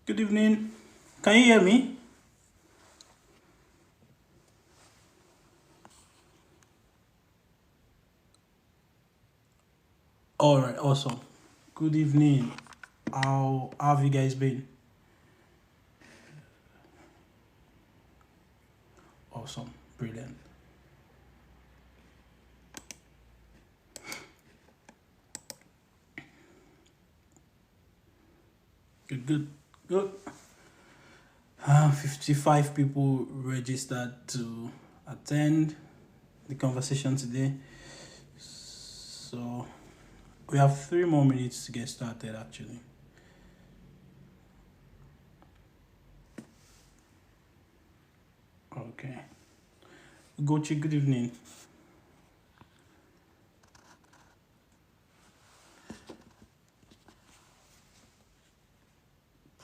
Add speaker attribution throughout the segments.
Speaker 1: Good evening. Can you hear me? All right, awesome. Good evening. How have you guys been? Awesome, brilliant. Good. 55 people registered to attend the conversation today. So we have 3 more minutes to get started actually. Okay. Gochi, good evening.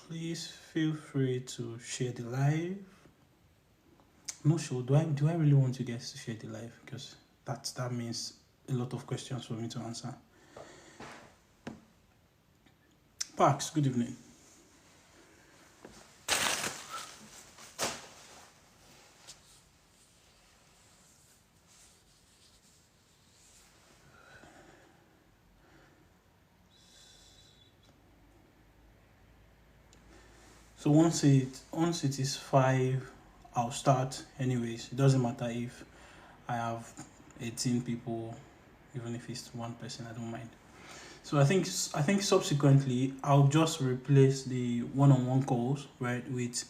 Speaker 1: Please feel free to share the live. I'm not sure. Do I really want you guys to share the live? Because that means a lot of questions for me to answer. Parks, good evening. So once it is 5, I'll start anyways. It doesn't matter if I have 18 people, even if it's one person, I don't mind. So I think subsequently I'll just replace the one-on-one calls, right, with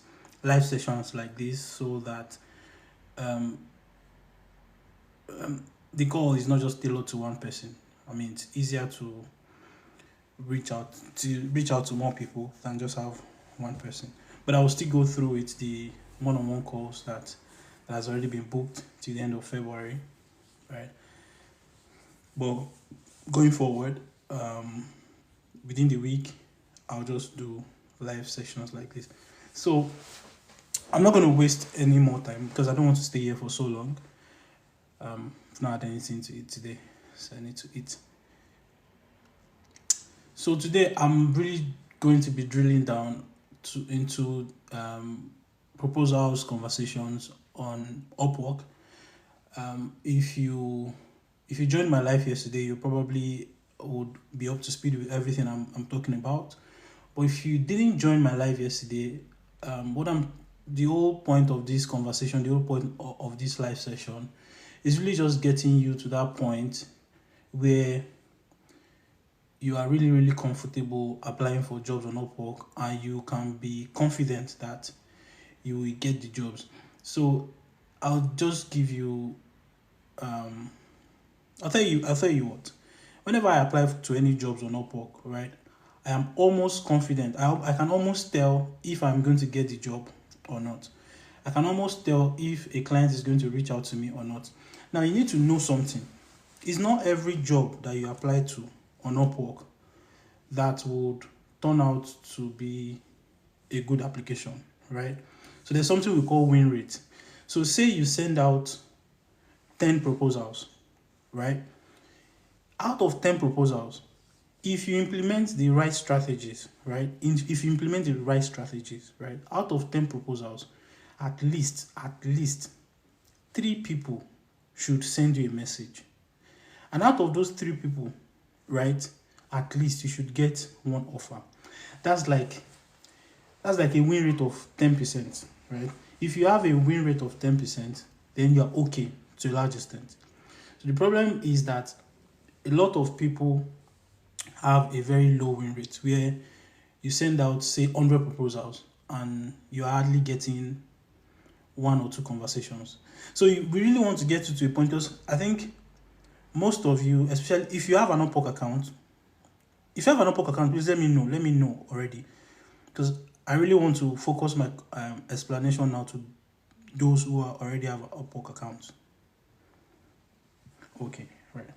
Speaker 1: live sessions like this, so that um, the call is not just tailored to one person. I mean, it's easier to reach out to more people than just have one person. But I will still go through with the one-on-one calls that has already been booked till the end of February, right? But going forward, within the week, I'll just do live sessions like this. So I'm not going to waste any more time because I don't want to stay here for so long. I've not had anything to eat today, so I need to eat. So today I'm really going to be drilling down into proposals conversations on Upwork. If you joined my live yesterday, you probably would be up to speed with everything I'm talking about. But if you didn't join my live yesterday, the whole point of this conversation, the whole point of this live session is really just getting you to that point where you are really, really comfortable applying for jobs on Upwork and you can be confident that you will get the jobs. So I'll just give you I'll tell you what. Whenever I apply to any jobs on Upwork, right, I am almost confident. I can almost tell if I'm going to get the job or not. I can almost tell if a client is going to reach out to me or not. Now you need to know something. It's not every job that you apply to on Upwork that would turn out to be a good application, right? So there's something we call win rate. So say you send out 10 proposals, right? Out of 10 proposals, if you implement the right strategies, right? Right? Out of 10 proposals, at least 3 people should send you a message. And out of those 3 people, right, at least you should get one offer. That's like a win rate of 10%, right? If you have a win rate of 10%, then you're okay to a large extent. So the problem is that a lot of people have a very low win rate where you send out, say, 100 proposals and you're hardly getting 1 or 2 conversations. So we really want to get you to a point, because I think most of you, especially if you have an Upwork account, please let me know already, because I really want to focus my explanation now to those who already have an Upwork account. Okay, right.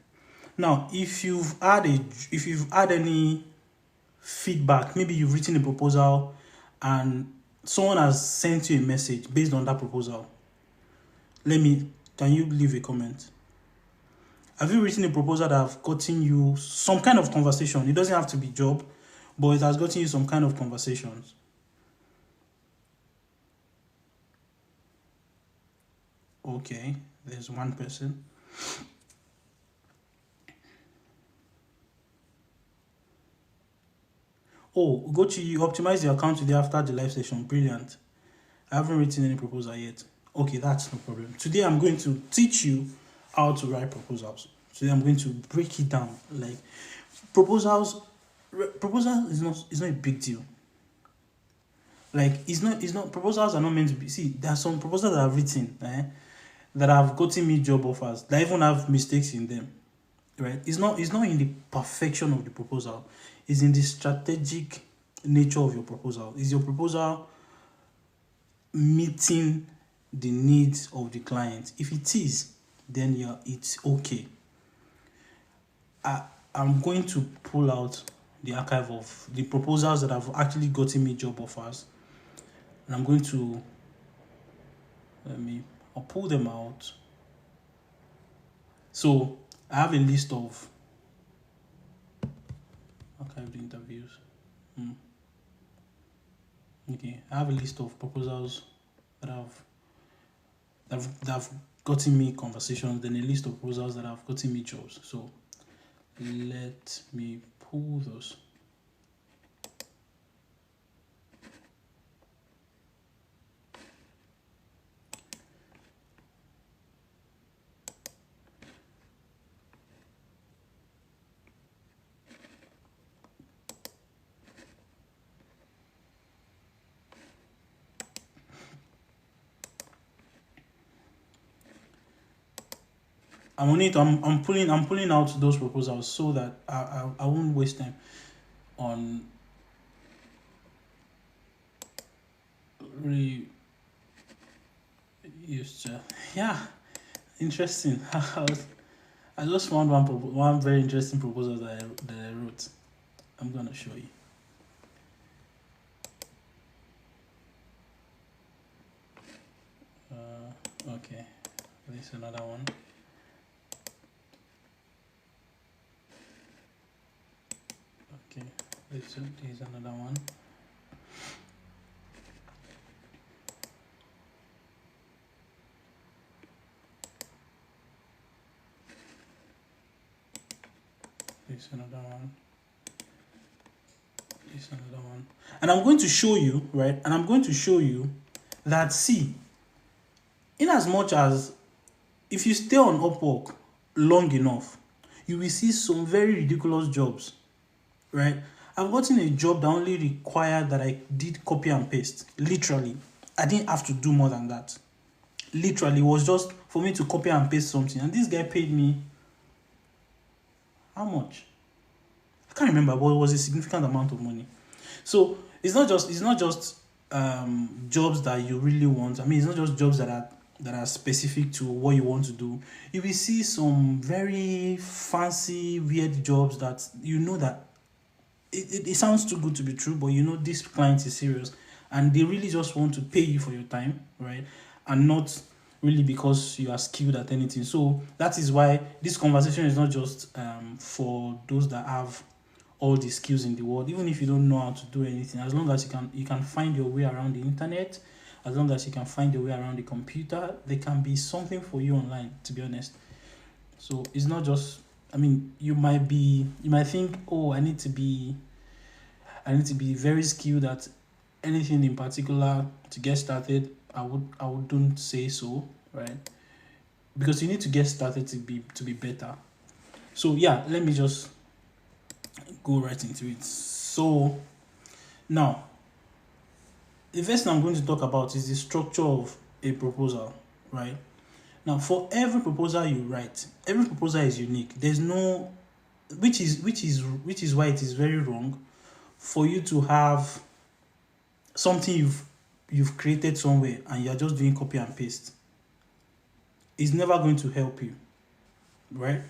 Speaker 1: Now, if you've had any feedback, maybe you've written a proposal and someone has sent you a message based on that proposal, can you leave a comment? Have you written a proposal that have gotten you some kind of conversation? It doesn't have to be job, but it has gotten you some kind of conversations. Okay, there's one person. Oh, Gochi, you optimize the account today after the live session. Brilliant. I haven't written any proposal yet. Okay, that's no problem. Today I'm going to teach you how to write proposals. Today I'm going to break it down. Like proposals, proposal is not a big deal. Like it's not proposals are not meant to be. See, there are some proposals that I've written that have gotten me job offers that even have mistakes in them. Right? It's not in the perfection of the proposal. It's in the strategic nature of your proposal. Is your proposal meeting the needs of the client? If it is, then it's okay. I'm going to pull out the archive of the proposals that have actually gotten me job offers, and I'm going to I'll pull them out. So I have a list of archive the interviews. Okay, I have a list of proposals that have gotten me conversations, then a list of proposals that have gotten me jobs. So let me pull those. I'm on it. I'm pulling out those proposals so that I won't waste time on yeah, interesting. I just found one very interesting proposal that I wrote. I'm gonna show you. Okay, there's another one. Okay, there's another one. There's another one. There's another one. And I'm going to show you, right? And I'm going to show you that, see, in as much as if you stay on Upwork long enough, you will see some very ridiculous jobs, right? I've gotten a job that only required that I did copy and paste. Literally, I didn't have to do more than that. Literally, it was just for me to copy and paste something, and this guy paid me how much? I can't remember, but it was a significant amount of money. So it's not just jobs that you really want. I mean, it's not just jobs that are specific to what you want to do. You will see some very fancy, weird jobs that you know that it sounds too good to be true, but you know this client is serious and they really just want to pay you for your time, right? And not really because you are skilled at anything. So that is why this conversation is not just for those that have all the skills in the world. Even if you don't know how to do anything, as long as you can find your way around the internet, as long as you can find your way around the computer, there can be something for you online, to be honest. So it's not just, I mean, you might think, oh, I need to be very skilled at anything in particular to get started. I wouldn't say so, right? Because you need to get started to be better. So yeah, let me just go right into it. So now, the first thing I'm going to talk about is the structure of a proposal, right? Now, for every proposal you write, every proposal is unique. There's no, which is why it is very wrong for you to have something you've created somewhere and you're just doing copy and paste. It's never going to help you, right?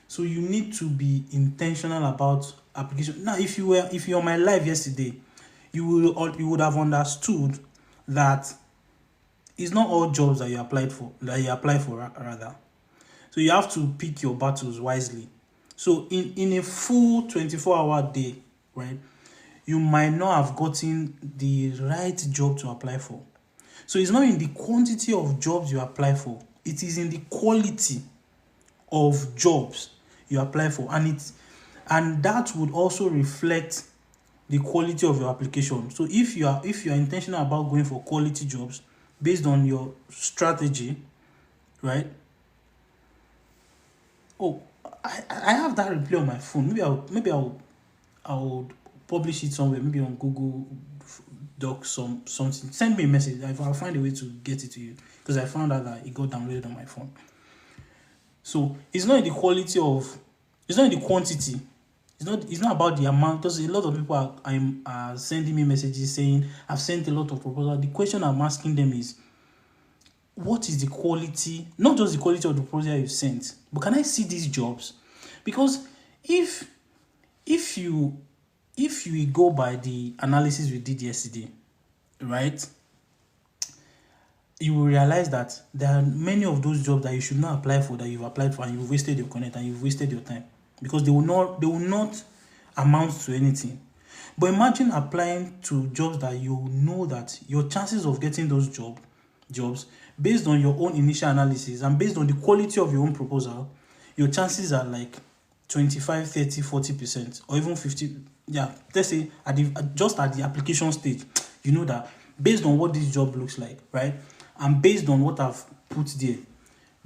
Speaker 1: So you need to be intentional about application. Now, if you're on my live yesterday, you would have understood that it's not all jobs that you apply for rather. So you have to pick your battles wisely. So in a full 24-hour day, right, you might not have gotten the right job to apply for. So it's not in the quantity of jobs you apply for, It is in the quality of jobs you apply for, and that would also reflect the quality of your application. So if you are intentional about going for quality jobs based on your strategy, right? Oh, I have that replay on my phone. I'll publish it somewhere, maybe on Google Docs, something. Send me a message. I'll find a way to get it to you, because I found out that it got downloaded on my phone. So it's not in the quality of, it's not in the quantity. It's not about the amount, because a lot of people are sending me messages saying, I've sent a lot of proposals. The question I'm asking them is, what is the quality? Not just the quality of the proposal you've sent, but can I see these jobs? Because if you go by the analysis we did yesterday, right, you will realize that there are many of those jobs that you should not apply for, that you've applied for, and you've wasted your connect and you've wasted your time, because they will not amount to anything. But imagine applying to jobs that you know that your chances of getting those jobs based on your own initial analysis and based on the quality of your own proposal, your chances are like 25, 30, 40%, or even 50. Yeah, let's say just at the application stage, you know that based on what this job looks like, right? And based on what I've put there,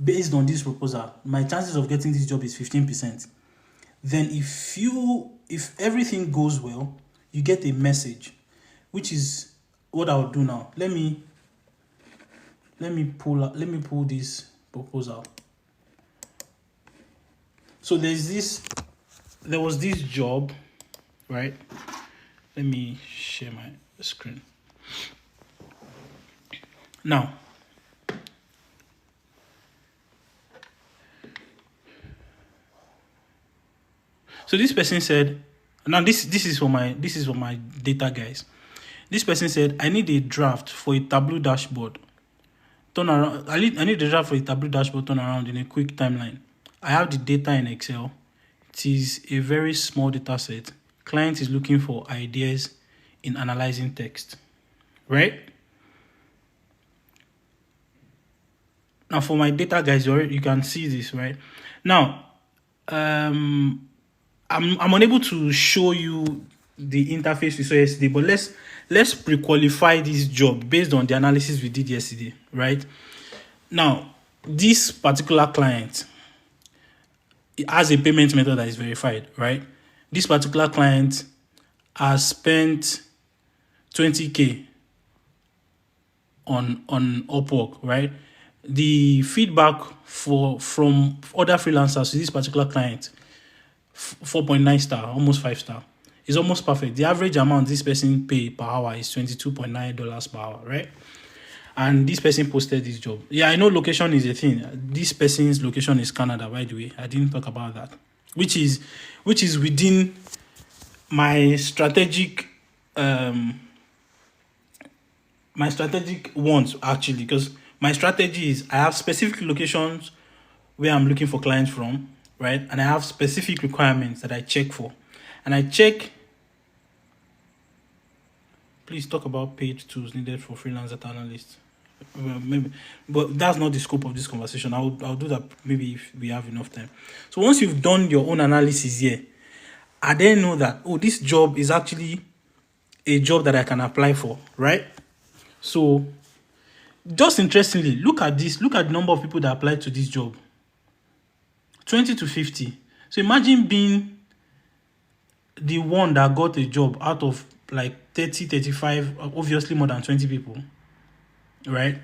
Speaker 1: based on this proposal, my chances of getting this job is 15%. Then if everything goes well, you get a message, which is what I'll do now. Let me pull this proposal. So there was this job, right? Let me share my screen. Now, so this person said, now this is for my data guys. This person said, I need a draft for a Tableau dashboard. I need a draft for a Tableau dashboard turnaround in a quick timeline. I have the data in Excel. It is a very small data set. Client is looking for ideas in analyzing text, right? Now for my data guys, you can see this, right? Now, I'm unable to show you the interface we saw yesterday, but let's pre-qualify this job based on the analysis we did yesterday, right? Now, this particular client has a payment method that is verified, right? This particular client has spent 20K on Upwork, right? The feedback from other freelancers to this particular client, 4.9 star, almost 5 star. It's almost perfect. The average amount this person pay per hour is $22.9 per hour, right? And this person posted this job. Yeah, I know location is a thing. This person's location is Canada, by the way. I didn't talk about that. Which is within my strategic wants, actually, because my strategy is I have specific locations where I'm looking for clients from, right? And I have specific requirements that I check for. And I check, please talk about paid tools needed for freelance data analysts. Maybe, but that's not the scope of this conversation. I'll do that maybe if we have enough time. So once you've done your own analysis here, I then know that, oh, this job is actually a job that I can apply for, right? So just interestingly, look at this. Look at the number of people that applied to this job. 20 to 50. So imagine being the one that got a job out of like 30, 35, obviously more than 20 people, right?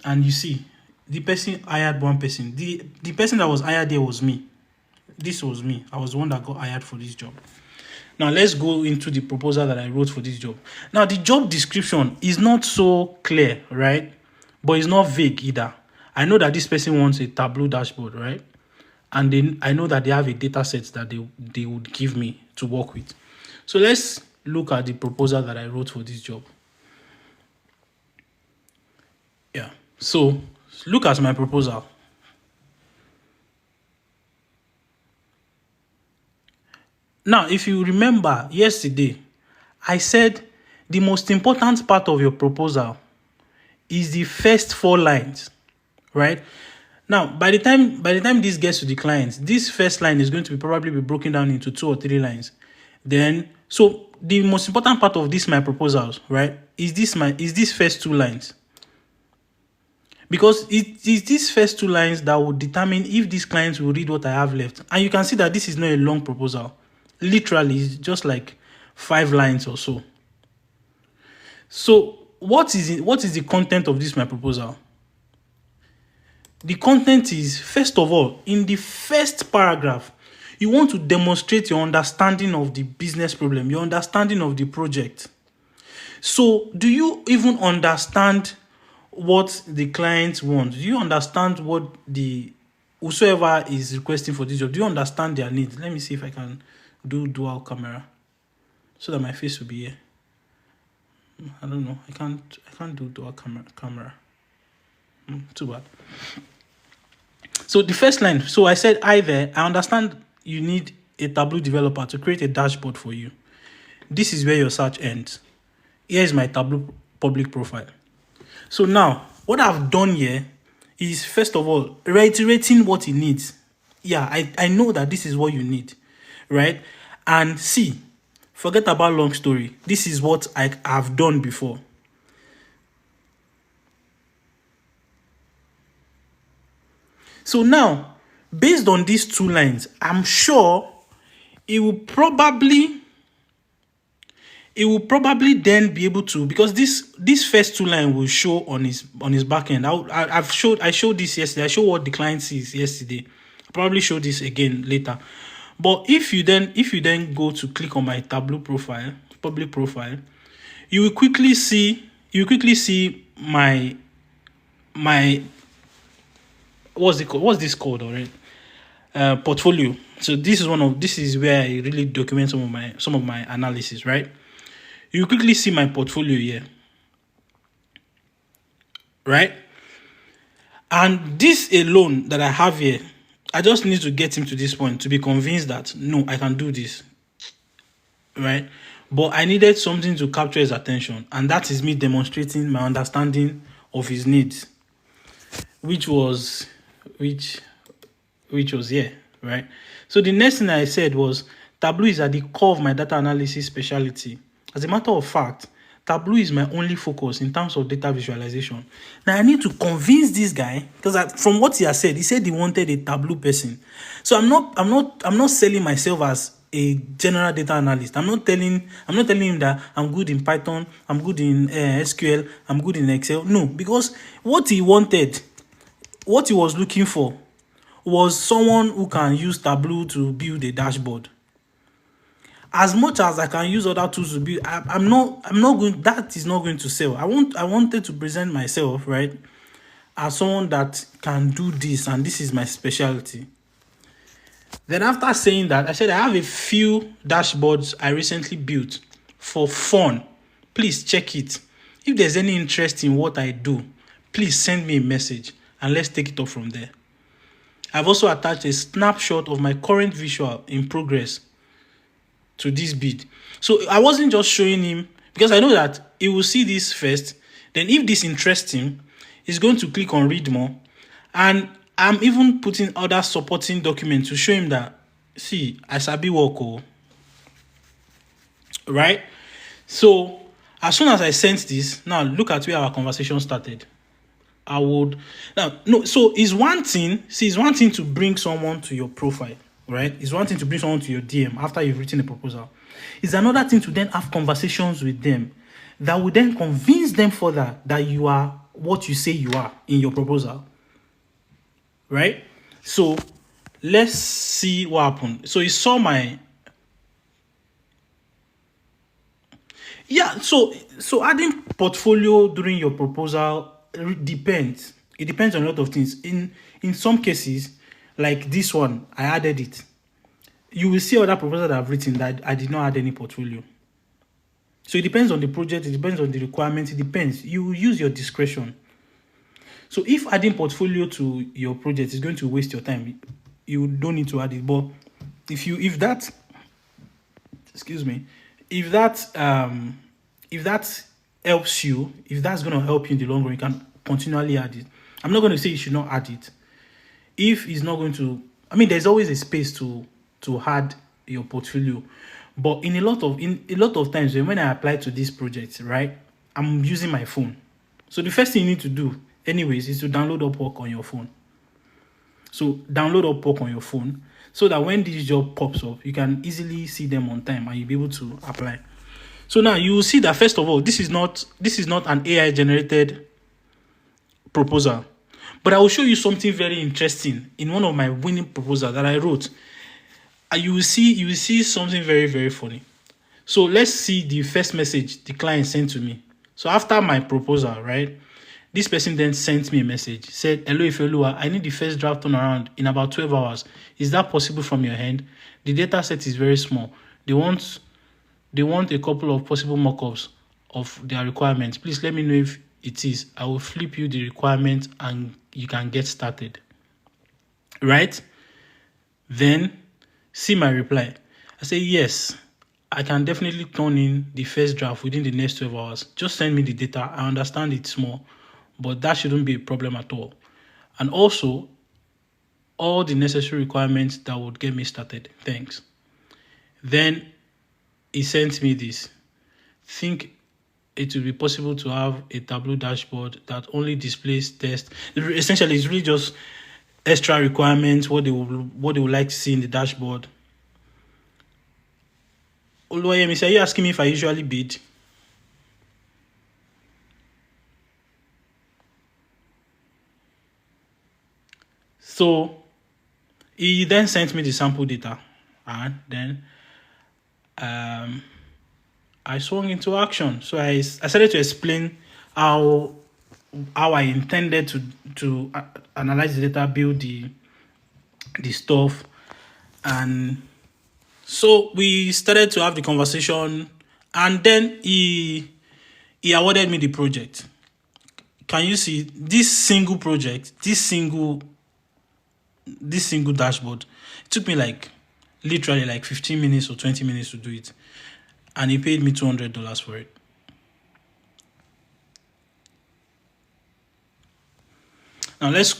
Speaker 1: And you see, the person hired one person. The person that was hired there was me. This was me. I was the one that got hired for this job. Now, let's go into the proposal that I wrote for this job. Now, the job description is not so clear, right? But it's not vague either. I know that this person wants a Tableau dashboard, right? And then I know that they have a data set that they would give me to work with. So let's look at the proposal that I wrote for this job. Yeah. So look at my proposal. Now, if you remember yesterday, I said the most important part of your proposal is the first 4 lines, right? Now, by the time this gets to the client, this first line is going to probably be broken down into 2 or 3 lines. Then, so the most important part of this my proposals, right, is this first 2 lines. Because it is these first 2 lines that will determine if these clients will read what I have left. And you can see that this is not a long proposal. Literally, it's just like 5 lines or so. So what is the content of this my proposal? The content is, first of all, in the first paragraph, you want to demonstrate your understanding of the business problem, your understanding of the project. So do you even understand what the clients want? Do you understand what whosoever is requesting for this job, do you understand their needs? Let me see if I can do dual camera so that my face will be here. I don't know. I can't do dual camera. Too bad. So the first line. So I said, I understand you need a Tableau developer to create a dashboard for you. This is where your search ends. Here is my Tableau public profile. So now, what I've done here is, first of all, reiterating what he needs. Yeah, I know that this is what you need, right? And see, forget about long story. This is what I've done before. So now, based on these 2 lines, I'm sure it will probably then be able to, because this first 2 lines will show on his back end. I showed this yesterday. I showed what the client sees yesterday. I'll probably show this again later. But if you then go to click on my Tableau profile, public profile, you will quickly see my what's this called already? Portfolio. So this is where I really document some of my analysis, right? You quickly see my portfolio here, right? And this alone that I have here, I just need to get him to this point to be convinced that no, I can do this, right? But I needed something to capture his attention, and that is me demonstrating my understanding of his needs, which was here, right? So the next thing I said was, Tableau is at the core of my data analysis specialty. As a matter of fact, Tableau is my only focus in terms of data visualization. Now I need to convince this guy, because from what he has said, he said he wanted a Tableau person. So I'm not selling myself as a general data analyst. I'm not telling him that I'm good in Python, I'm good in SQL, I'm good in Excel. No, because what he was looking for was someone who can use Tableau to build a dashboard. As much as I can use other tools to build, I'm not going. That is not going to sell. I wanted to present myself, right, as someone that can do this, and this is my specialty. Then after saying that, I said I have a few dashboards I recently built for fun. Please check it. If there's any interest in what I do, please send me a message and let's take it up from there. I've also attached a snapshot of my current visual in progress to this bid. So I wasn't just showing him, because I know that he will see this first. Then if this interests him, he's going to click on read more. And I'm even putting other supporting documents to show him that, see, I sabi work, right? So as soon as I sent this, now look at where our conversation started. So it's one thing to bring someone to your profile, right? It's one thing to bring someone to your DM after you've written a proposal. It's another thing to then have conversations with them that will then convince them further that you are what you say you are in your proposal, right? So let's see what happened. So he saw my so adding portfolio during your proposal depends. It depends on a lot of things. In some cases, like this one, I added it. You will see other proposals that I've written that I did not add any portfolio. So it depends on the project, it depends on the requirements, it depends. You will use your discretion. So if adding portfolio to your project is going to waste your time, you don't need to add it. But if that helps you, if that's going to help you in the long run, you can continually add it. I'm not going to say you should not add it. If it's not going to, I mean, there's always a space to add your portfolio. But in a lot of times when I apply to this project, right, I'm using my phone. So the first thing you need to do, anyways, is to download Upwork on your phone. So download Upwork on your phone so that when this job pops up, you can easily see them on time and you'll be able to apply. So now you will see that, first of all, this is not an AI generated proposal. But I will show you something very interesting in one of my winning proposals that I wrote. And you will see something very, very funny. So let's see the first message the client sent to me. So after my proposal, right, this person then sent me a message, said, "Hello Ifelua, I need the first draft turnaround in about 12 hours. Is that possible from your end? The data set is very small. They want a couple of possible mock-ups of their requirements. Please let me know if it is. I will flip you the requirement and you can get started." Right? Then see my reply. I say, "Yes, I can definitely turn in the first draft within the next 12 hours. Just send me the data. I understand it's small, but that shouldn't be a problem at all. And also, all the necessary requirements that would get me started. Thanks." Then he sent me this. "Think it will be possible to have a Tableau dashboard that only displays tests." Essentially, it's really just extra requirements, what they would like to see in the dashboard. Oluwayemi, are you asking me if I usually bid? So he then sent me the sample data, and then I swung into action. So I started to explain how I intended to analyze the data, build the stuff, and so we started to have the conversation, and then he awarded me the project. Can you see this single project, this single dashboard? It took me literally 15 minutes or 20 minutes to do it, and he paid me $200 for it. Now let's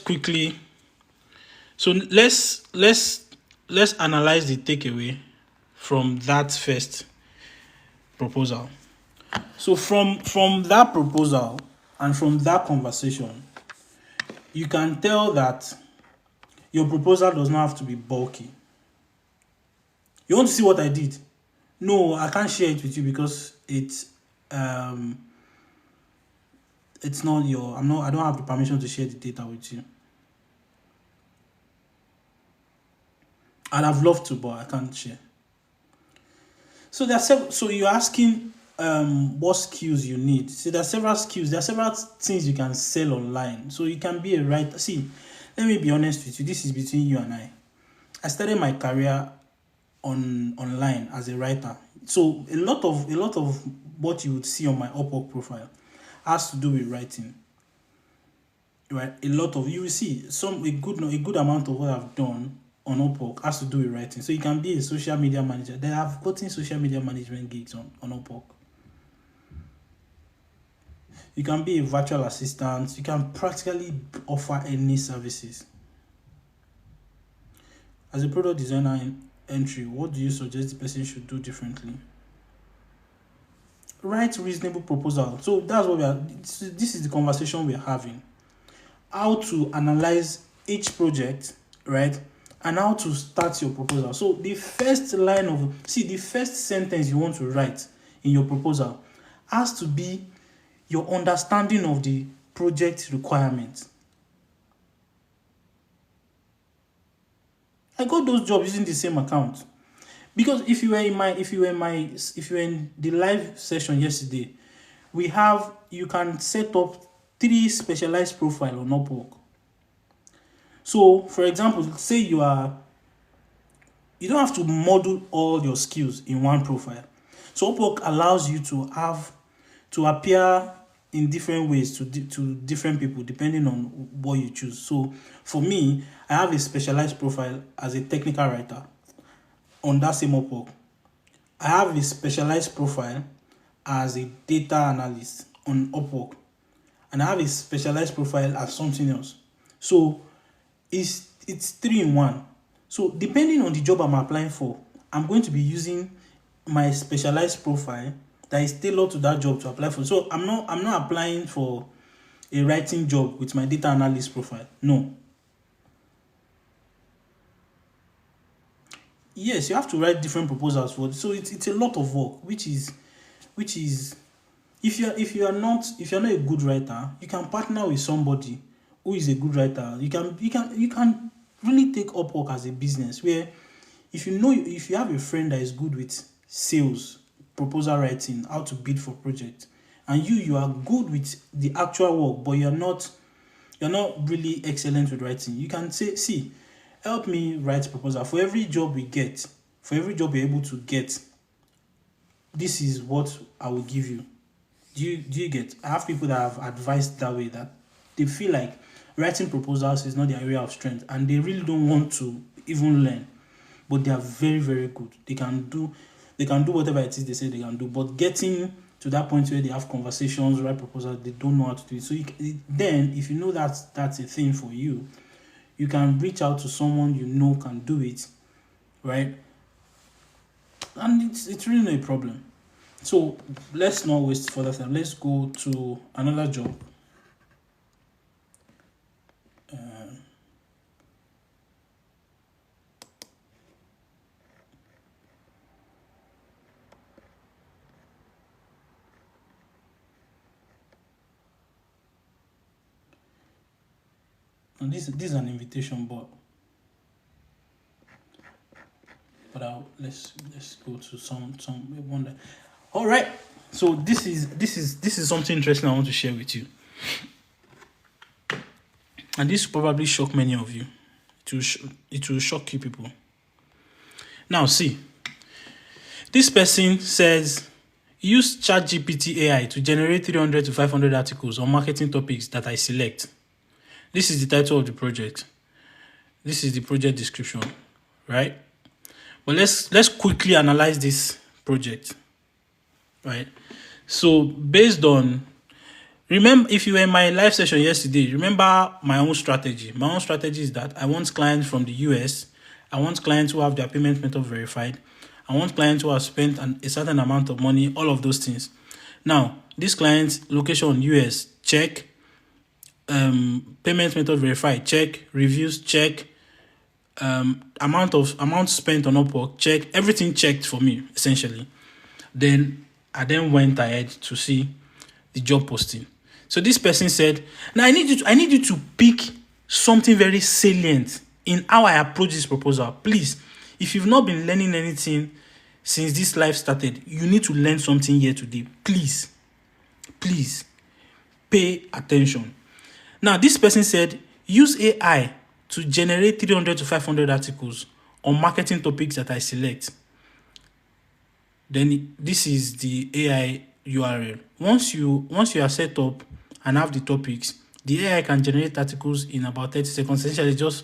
Speaker 1: analyze the takeaway from that first proposal. So from that proposal and from that conversation, you can tell that your proposal does not have to be bulky. You want to see what I did? No, I can't share it with you because it's not I don't have the permission to share the data with you. I'd have loved to, but I can't share. So so you're asking what skills you need. So there are several skills. There are several things you can sell online. So you can be a writer. See, let me be honest with you. This is between you and I. I started my career online as a writer. So a lot of what you would see on my Upwork profile has to do with writing. Right? You will see a good amount of what I've done on Upwork has to do with writing. So you can be a social media manager. They have gotten social media management gigs on Upwork. You can be a virtual assistant. You can practically offer any services. As a product designer in entry, what do you suggest the person should do differently? Write reasonable proposal. So that's what this is the conversation we're having. How to analyze each project, right? And how to start your proposal. So the first sentence you want to write in your proposal has to be your understanding of the project requirements. I got those jobs using the same account. Because if you were in the live session yesterday, you can set up 3 specialized profiles on Upwork. So, for example, say you don't have to model all your skills in one profile. So Upwork allows you to appear in different ways to different people depending on what you choose. So for me, I have a specialized profile as a technical writer on that same Upwork. I have a specialized profile as a data analyst on Upwork, and I have a specialized profile as something else. So it's 3 in 1. So depending on the job I'm applying for, I'm going to be using my specialized profile that is tailored to that job to apply for. So I'm not applying for a writing job with my data analyst profile. No. Yes, you have to write different proposals for it. So it's a lot of work, which is if you're not a good writer, you can partner with somebody who is a good writer. You can really take Upwork as a business, where if you have a friend that is good with sales, proposal writing, how to bid for projects, and you are good with the actual work, but you're not really excellent with writing, you can say, see, help me write proposal for every job we get, for every job you're able to get. This is what I will give you. Do you get? I have people that have advised that way, that they feel like writing proposals is not their area of strength, and they really don't want to even learn, but they are very, very good. They can do whatever it is they say they can do, but getting to that point where they have conversations, write proposals, they don't know how to do it. So then, if you know that that's a thing for you, you can reach out to someone you know can do it, right? And it's really not a problem. So let's not waste further time. Let's go to another job. And this is an invitation, but let's go to some wonder. All right. So this is something interesting I want to share with you, and this will probably shock many of you. It will shock you people. Now see, this person says, use ChatGPT AI to generate 300 to 500 articles on marketing topics that I select. This is the title of the project. This is the project description, right? But let's quickly analyze this project, right? So based on, remember, if you were in my live session yesterday, remember my own strategy. My own strategy is that I want clients from the US. I want clients who have their payment method verified. I want clients who have spent a certain amount of money, all of those things. Now, this client's location, US, check. Payment method verified, check. Reviews, check. Amount spent on Upwork, check. Everything checked for me, essentially. Then I went ahead to see the job posting. So this person said, now I need you to pick something very salient in how I approach this proposal. Please, if you've not been learning anything since this live started, you need to learn something here today. Please pay attention. Now, this person said, use AI to generate 300 to 500 articles on marketing topics that I select. Then this is the AI URL. Once you are set up and have the topics, the AI can generate articles in about 30 seconds. Essentially, just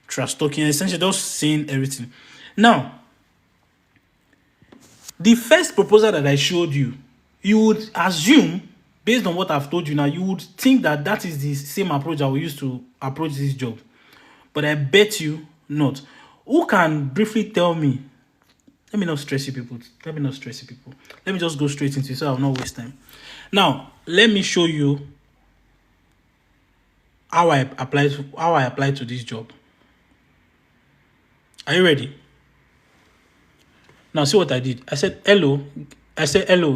Speaker 1: trash talking, essentially just saying everything. Now, the first proposal that I showed you, you would assume, based on what I've told you now, you would think that is the same approach I will use to approach this job. But I bet you not. Who can briefly tell me? Let me not stress you people. Let me just go straight into it so I'll not waste time. Now, let me show you how I apply to this job. Are you ready? Now, see what I did. I said, hello,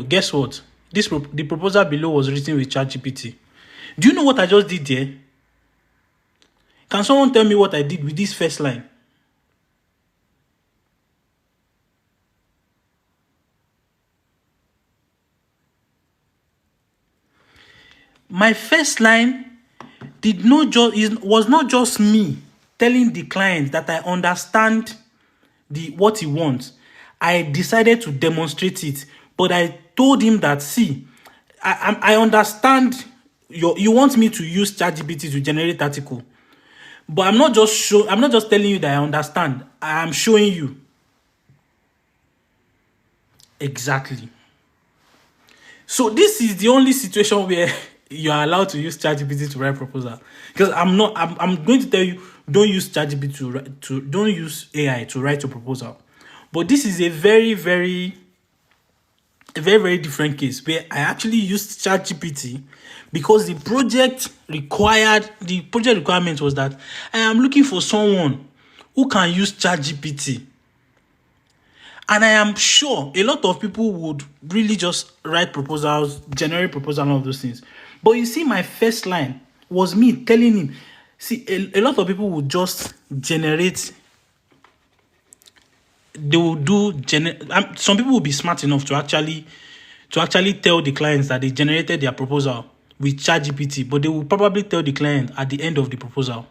Speaker 1: guess what? The proposal below was written with ChatGPT. Do you know what I just did there? Can someone tell me what I did with this first line? My first line was not just me telling the client that I understand what he wants. I decided to demonstrate it, but I told him that, see, I understand you want me to use ChatGPT to generate article, but I'm not just telling you that I understand. I am showing you. Exactly. So this is the only situation where you are allowed to use ChatGPT to write proposal. Because I'm going to tell you, don't use ChatGPT don't use AI to write your proposal. But this is a very different case where I actually used ChatGPT because the project requirement was that I am looking for someone who can use ChatGPT. And I am sure a lot of people would really just write proposals, generate proposals, and all of those things. But you see, my first line was me telling him, see, a lot of people would just generate, they will do, some people will be smart enough to actually tell the clients that they generated their proposal with ChatGPT, but they will probably tell the client at the end of the proposal.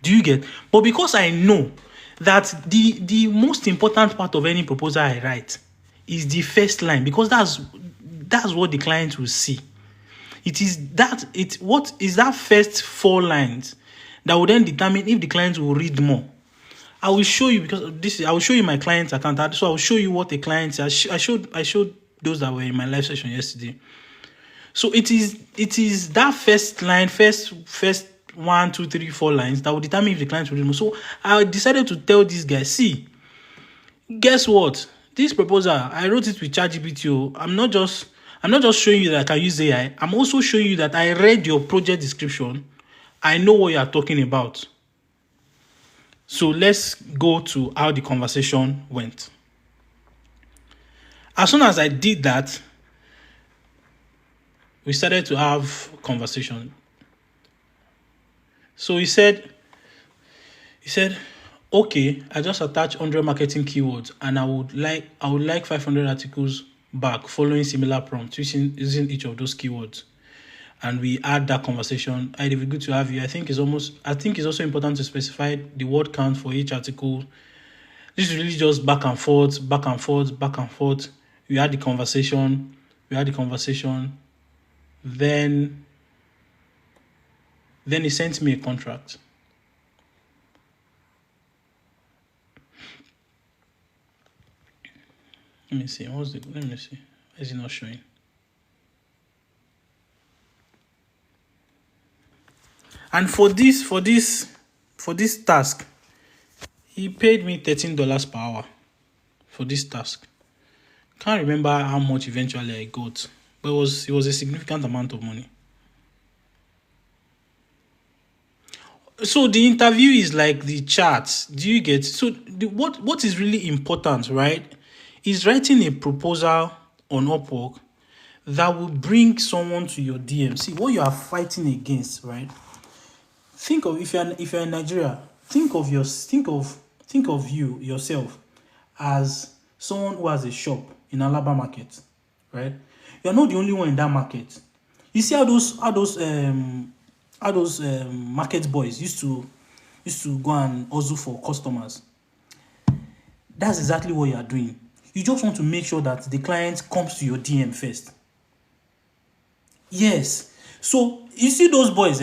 Speaker 1: Do you get? But because I know that the most important part of any proposal I write is the first line, because that's what the client will see. What is that first 4 lines that will then determine if the client will read more. I will show you, because I will show you my client's account. So I will show you what the client. I showed those that were in my live session yesterday. So it is that first line, first 1, 2, 3, 4 lines that will determine if the client will read more. So I decided to tell this guy, see, guess what? This proposal, I wrote it with ChatGPT. I'm not just showing you that I can use AI. I'm also showing you that I read your project description. I know what you are talking about. So let's go to how the conversation went. As soon as I did that, we started to have conversation. So he said, okay, I just attached 100 marketing keywords and I would like 500 articles back following similar prompts using each of those keywords. And we had that conversation. It would be good to have you. I think it's also important to specify the word count for each article. This is really just back and forth. We had the conversation. Then he sent me a contract. Let me see. Let me see. Why is it not showing? And for this task, he paid me $13 per hour for this task. Can't remember how much eventually I got, but it was a significant amount of money. So the interview is like the charts. Do you get? So what is really important, right, is writing a proposal on Upwork that will bring someone to your DM. See what you are fighting against, right? Think of, if you're in Nigeria, think of you yourself as someone who has a shop in Alaba market, right? You're not the only one in that market. You see how those market boys used to go and hustle for customers. That's exactly what you are doing. You just want to make sure that the client comes to your DM first. Yes. So you see those boys,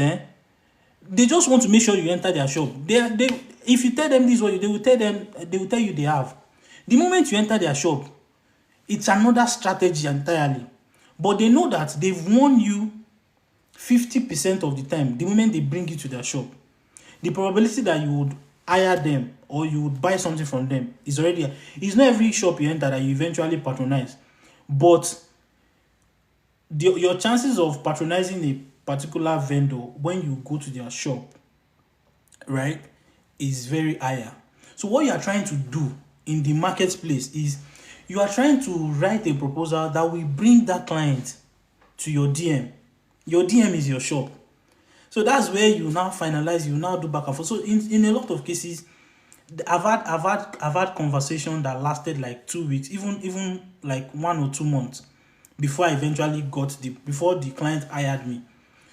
Speaker 1: they just want to make sure you enter their shop. If you tell them this, they will tell you they have. The moment you enter their shop, it's another strategy entirely. But they know that they've won you 50% of the time. The moment they bring you to their shop, the probability that you would hire them or you would buy something from them is already. It's not every shop you enter that you eventually patronize, but your chances of patronizing a particular vendor when you go to their shop, right, is very higher. So what you are trying to do in the marketplace is you are trying to write a proposal that will bring that client to your DM. Your DM is your shop. So that's where you now finalize, you now do back and forth. So in a lot of cases, I've had conversation that lasted like 2 weeks, even like 1 or 2 months before I eventually before the client hired me.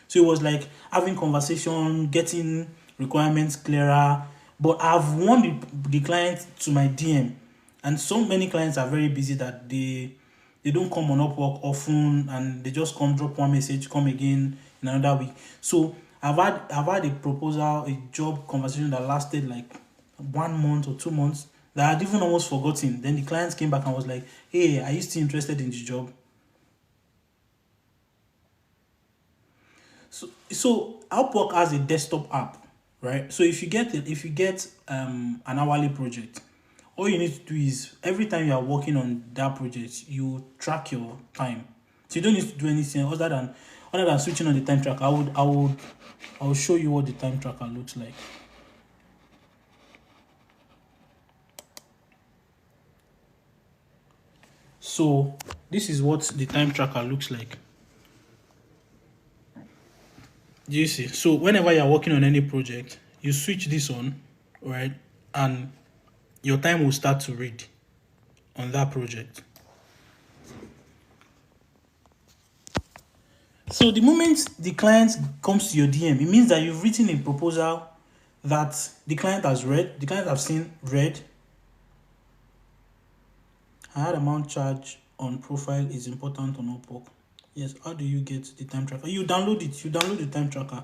Speaker 1: So it was like having conversation, getting requirements clearer. But I've won the client to my DM, and so many clients are very busy that they don't come on Upwork often, and they just come drop one message, come again in another week. So I've had a proposal, a job conversation that lasted like 1 month or 2 months that I'd even almost forgotten. Then the client came back and was like, "Hey, are you still interested in the job?" So Upwork has a desktop app, right? So if you get an hourly project, all you need to do is every time you are working on that project, you track your time. So you don't need to do anything other than switching on the time tracker. I will show you what the time tracker looks like. So this is what the time tracker looks like. Do you see? So whenever you're working on any project, you switch this on, right? And your time will start to read on that project. So the moment the client comes to your DM, it means that you've written a proposal that the client has read, the client has seen, read. Higher amount charge on profile is important on Upwork. Yes, how do you get the time tracker? You download it. You download the time tracker.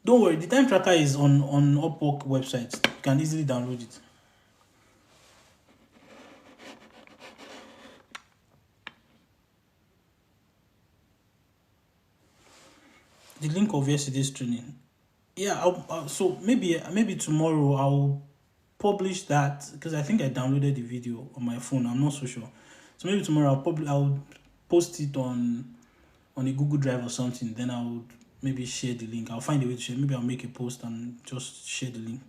Speaker 1: Don't worry, the time tracker is on Upwork website. You can easily download it. The link of yesterday's training. Yeah, so maybe tomorrow I'll publish that because I think I downloaded the video on my phone. I'm not so sure. So maybe tomorrow I'll post it on a Google Drive or something. Then I'll maybe share the link. I'll find a way to share. Maybe I'll make a post and just share the link.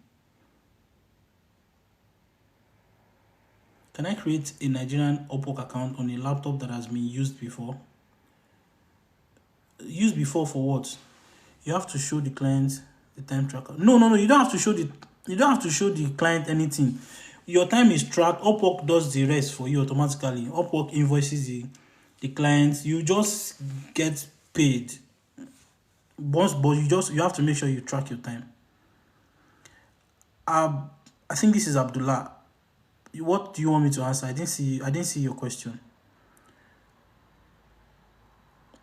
Speaker 1: Can I create a Nigerian Upwork account on a laptop that has been used before? Used before for what? You have to show the client the time tracker. No. You don't have to show the client anything. Your time is tracked. Upwork does the rest for you automatically. Upwork invoices the clients. You just get paid. But you have to make sure you track your time. I think this is Abdullah. What do you want me to answer? I didn't see your question.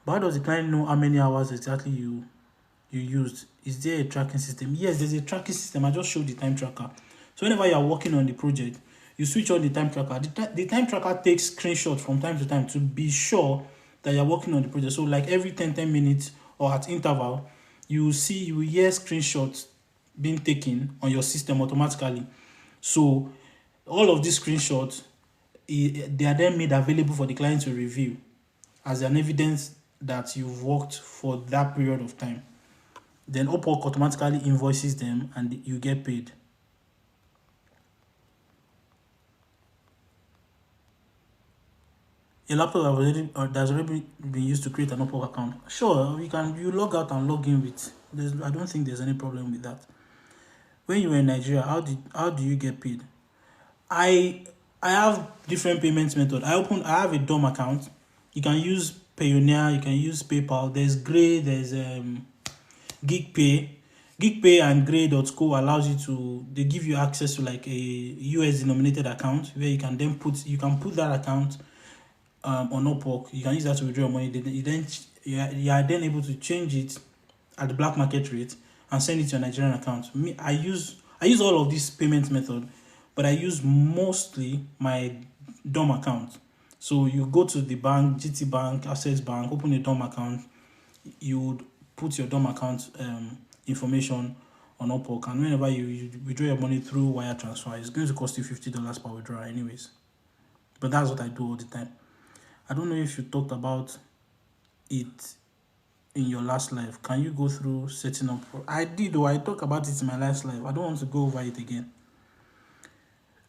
Speaker 1: But how does the client know how many hours exactly you used? Is there a tracking system? Yes, there's a tracking system. I just showed the time tracker. So whenever you are working on the project, you switch on the time tracker. The time tracker takes screenshots from time to time to be sure that you're working on the project. So like every 10 minutes or at interval, you will hear screenshots being taken on your system automatically. So all of these screenshots, they are then made available for the client to review as an evidence that you've worked for that period of time. Then Upwork automatically invoices them and you get paid. Your laptop that's already been used to create an Upwork account. Sure, you log out and log in with. I don't think there's any problem with that. When you were in Nigeria, how do you get paid? I have different payment methods. I have a DOM account. You can use Payoneer, you can use PayPal. There's Gray, there's GigPay. GigPay and Gray.co allows they give you access to like a US denominated account where you can put that account on Upwork. You can use that to withdraw money. You are then able to change it at the black market rate and send it to your Nigerian account. I use all of these payment methods, but I use mostly my DOM account. So you go to the bank, GT Bank, Access Bank, open a DOM account. You would put your DOM account information on Upwork, and whenever you withdraw your money through wire transfer, it's going to cost you $50 per withdrawal anyways. But that's what I do all the time. I don't know if you talked about it in your last live. Can you go through setting up? I did, though. I talked about it in my last live. I don't want to go over it again.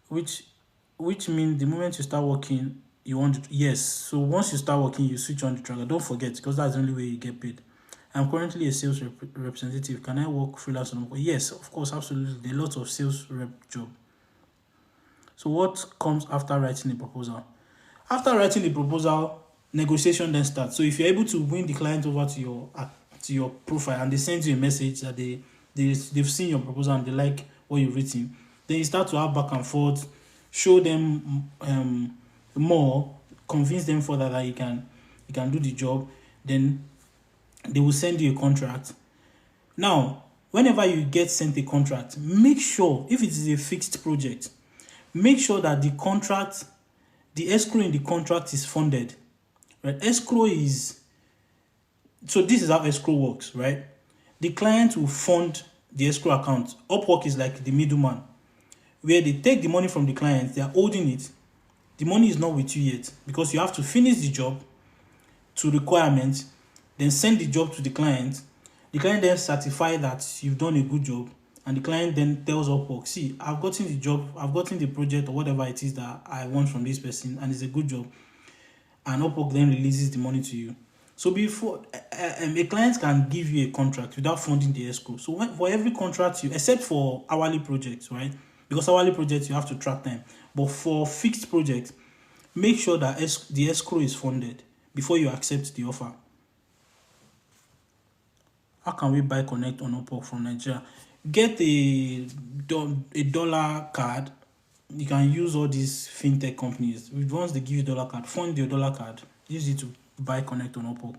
Speaker 1: Which means the moment you start working, you want to, yes. So once you start working, you switch on the tracker. Don't forget, because that's the only way you get paid. I'm currently a sales representative. Can I work freelance on Upwork? Yes, of course, absolutely. There are lots of sales rep job. So what comes after writing the proposal? After writing the proposal, negotiation then starts. So if you're able to win the client over to your profile and they send you a message that they've seen your proposal and they like what you've written, then you start to have back and forth, show them more, convince them further that you can do the job. Then they will send you a contract. Now, whenever you get sent a contract, make sure, if it is a fixed project, make sure that the escrow in the contract is funded. Right? Escrow is So this is how escrow works, right? The client will fund the escrow account. Upwork is like the middleman, where they take the money from the client, they are holding it. The money is not with you yet because you have to finish the job to requirements, then send the job to the client. The client then certify that you've done a good job, and the client then tells Upwork, see, I've gotten the job, I've gotten the project or whatever it is that I want from this person, and it's a good job. And Upwork then releases the money to you. So before a client can give you a contract without funding the escrow. So for every contract you, except for hourly projects, right? Because hourly projects you have to track time. But for fixed projects, make sure that the escrow is funded before you accept the offer. How can we buy Connect on Upwork from Nigeria? Get a dollar card. You can use all these fintech companies. Once they give you dollar card, fund your dollar card. Use it to buy Connect on Upwork.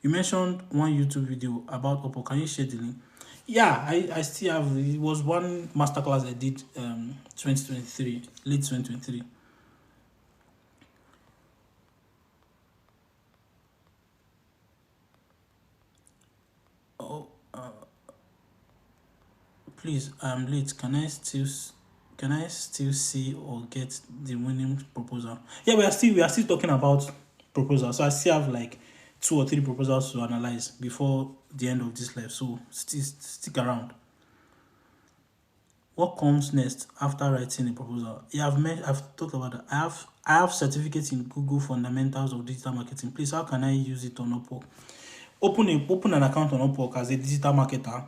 Speaker 1: You mentioned one YouTube video about Upwork. Can you share the link? Yeah, I still have. It was one masterclass I did 2023, late 2023. Oh, please, I'm late. Can I still see or get the winning proposal? Yeah, we are still talking about proposals. So I still have like 2 or 3 proposals to analyze before the end of this live. So stick around. What comes next after writing a proposal? Yeah, I've talked about that. I have certificates in Google Fundamentals of Digital Marketing. Please, how can I use it on Upwork? Open an account on Upwork as a digital marketer.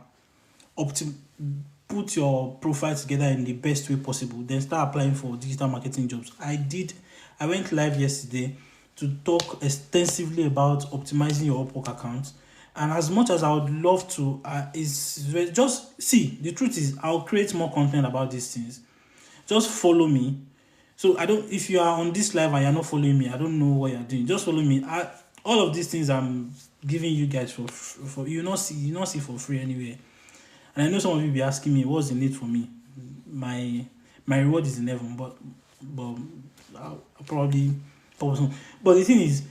Speaker 1: Put your profile together in the best way possible. Then start applying for digital marketing jobs. I went live yesterday to talk extensively about optimizing your Upwork account. And as much as I would love to, just see, the truth is I'll create more content about these things. Just follow me. So if you are on this live and you're not following me, I don't know what you're doing. Just follow me. All of these things I'm giving you guys for you not see for free anywhere. And I know some of you be asking me, what's the need for me? My reward is in heaven, but I'll probably. But the thing is,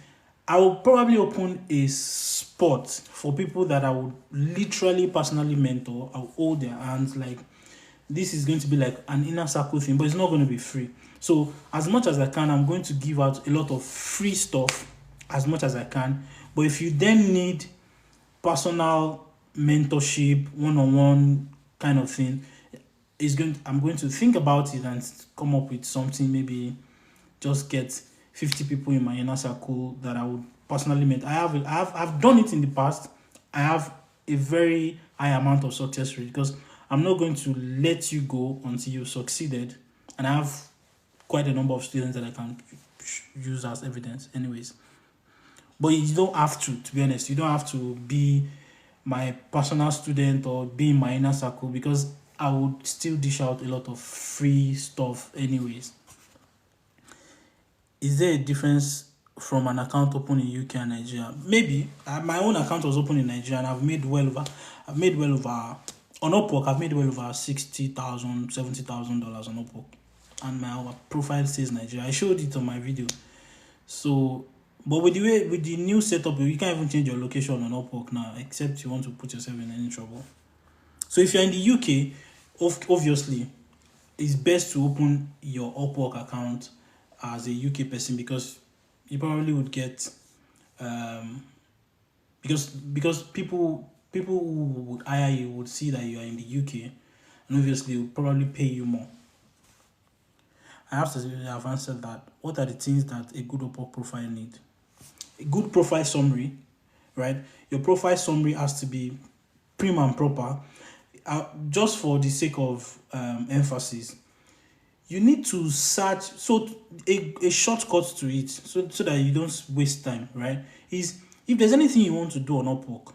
Speaker 1: I will probably open a spot for people that I would literally personally mentor. I'll hold their hands. Like, this is going to be like an inner circle thing, but it's not going to be free. So as much as I can, I'm going to give out a lot of free stuff as much as I can. But if you then need personal mentorship, one-on-one kind of thing, I'm going to think about it and come up with something. Maybe just get 50 people in my inner circle that I would personally mentor. I've done it in the past. I have a very high amount of success rate because I'm not going to let you go until you've succeeded. And I have quite a number of students that I can use as evidence anyways. But you don't have to be honest. You don't have to be my personal student or be in my inner circle because I would still dish out a lot of free stuff anyways. Is there a difference from an account open in UK and Nigeria? Maybe. My own account was open in Nigeria and I've made well over on Upwork. I've made well over $60,000, $70,000 on Upwork, and my profile says Nigeria. I showed it on my video. So, but with the new setup, you can't even change your location on Upwork now, except you want to put yourself in any trouble. So if you're in the UK, obviously, it's best to open your Upwork account as a UK person because you probably would get because people who would hire you would see that you are in the UK and obviously will probably pay you more. I have to say I've answered that. What are the things that a good Upwork profile need? A good profile summary, right? Your profile summary has to be prim and proper. Just for the sake of emphasis, you need to search. So a shortcut to it, so that you don't waste time, right? Is if there's anything you want to do on Upwork,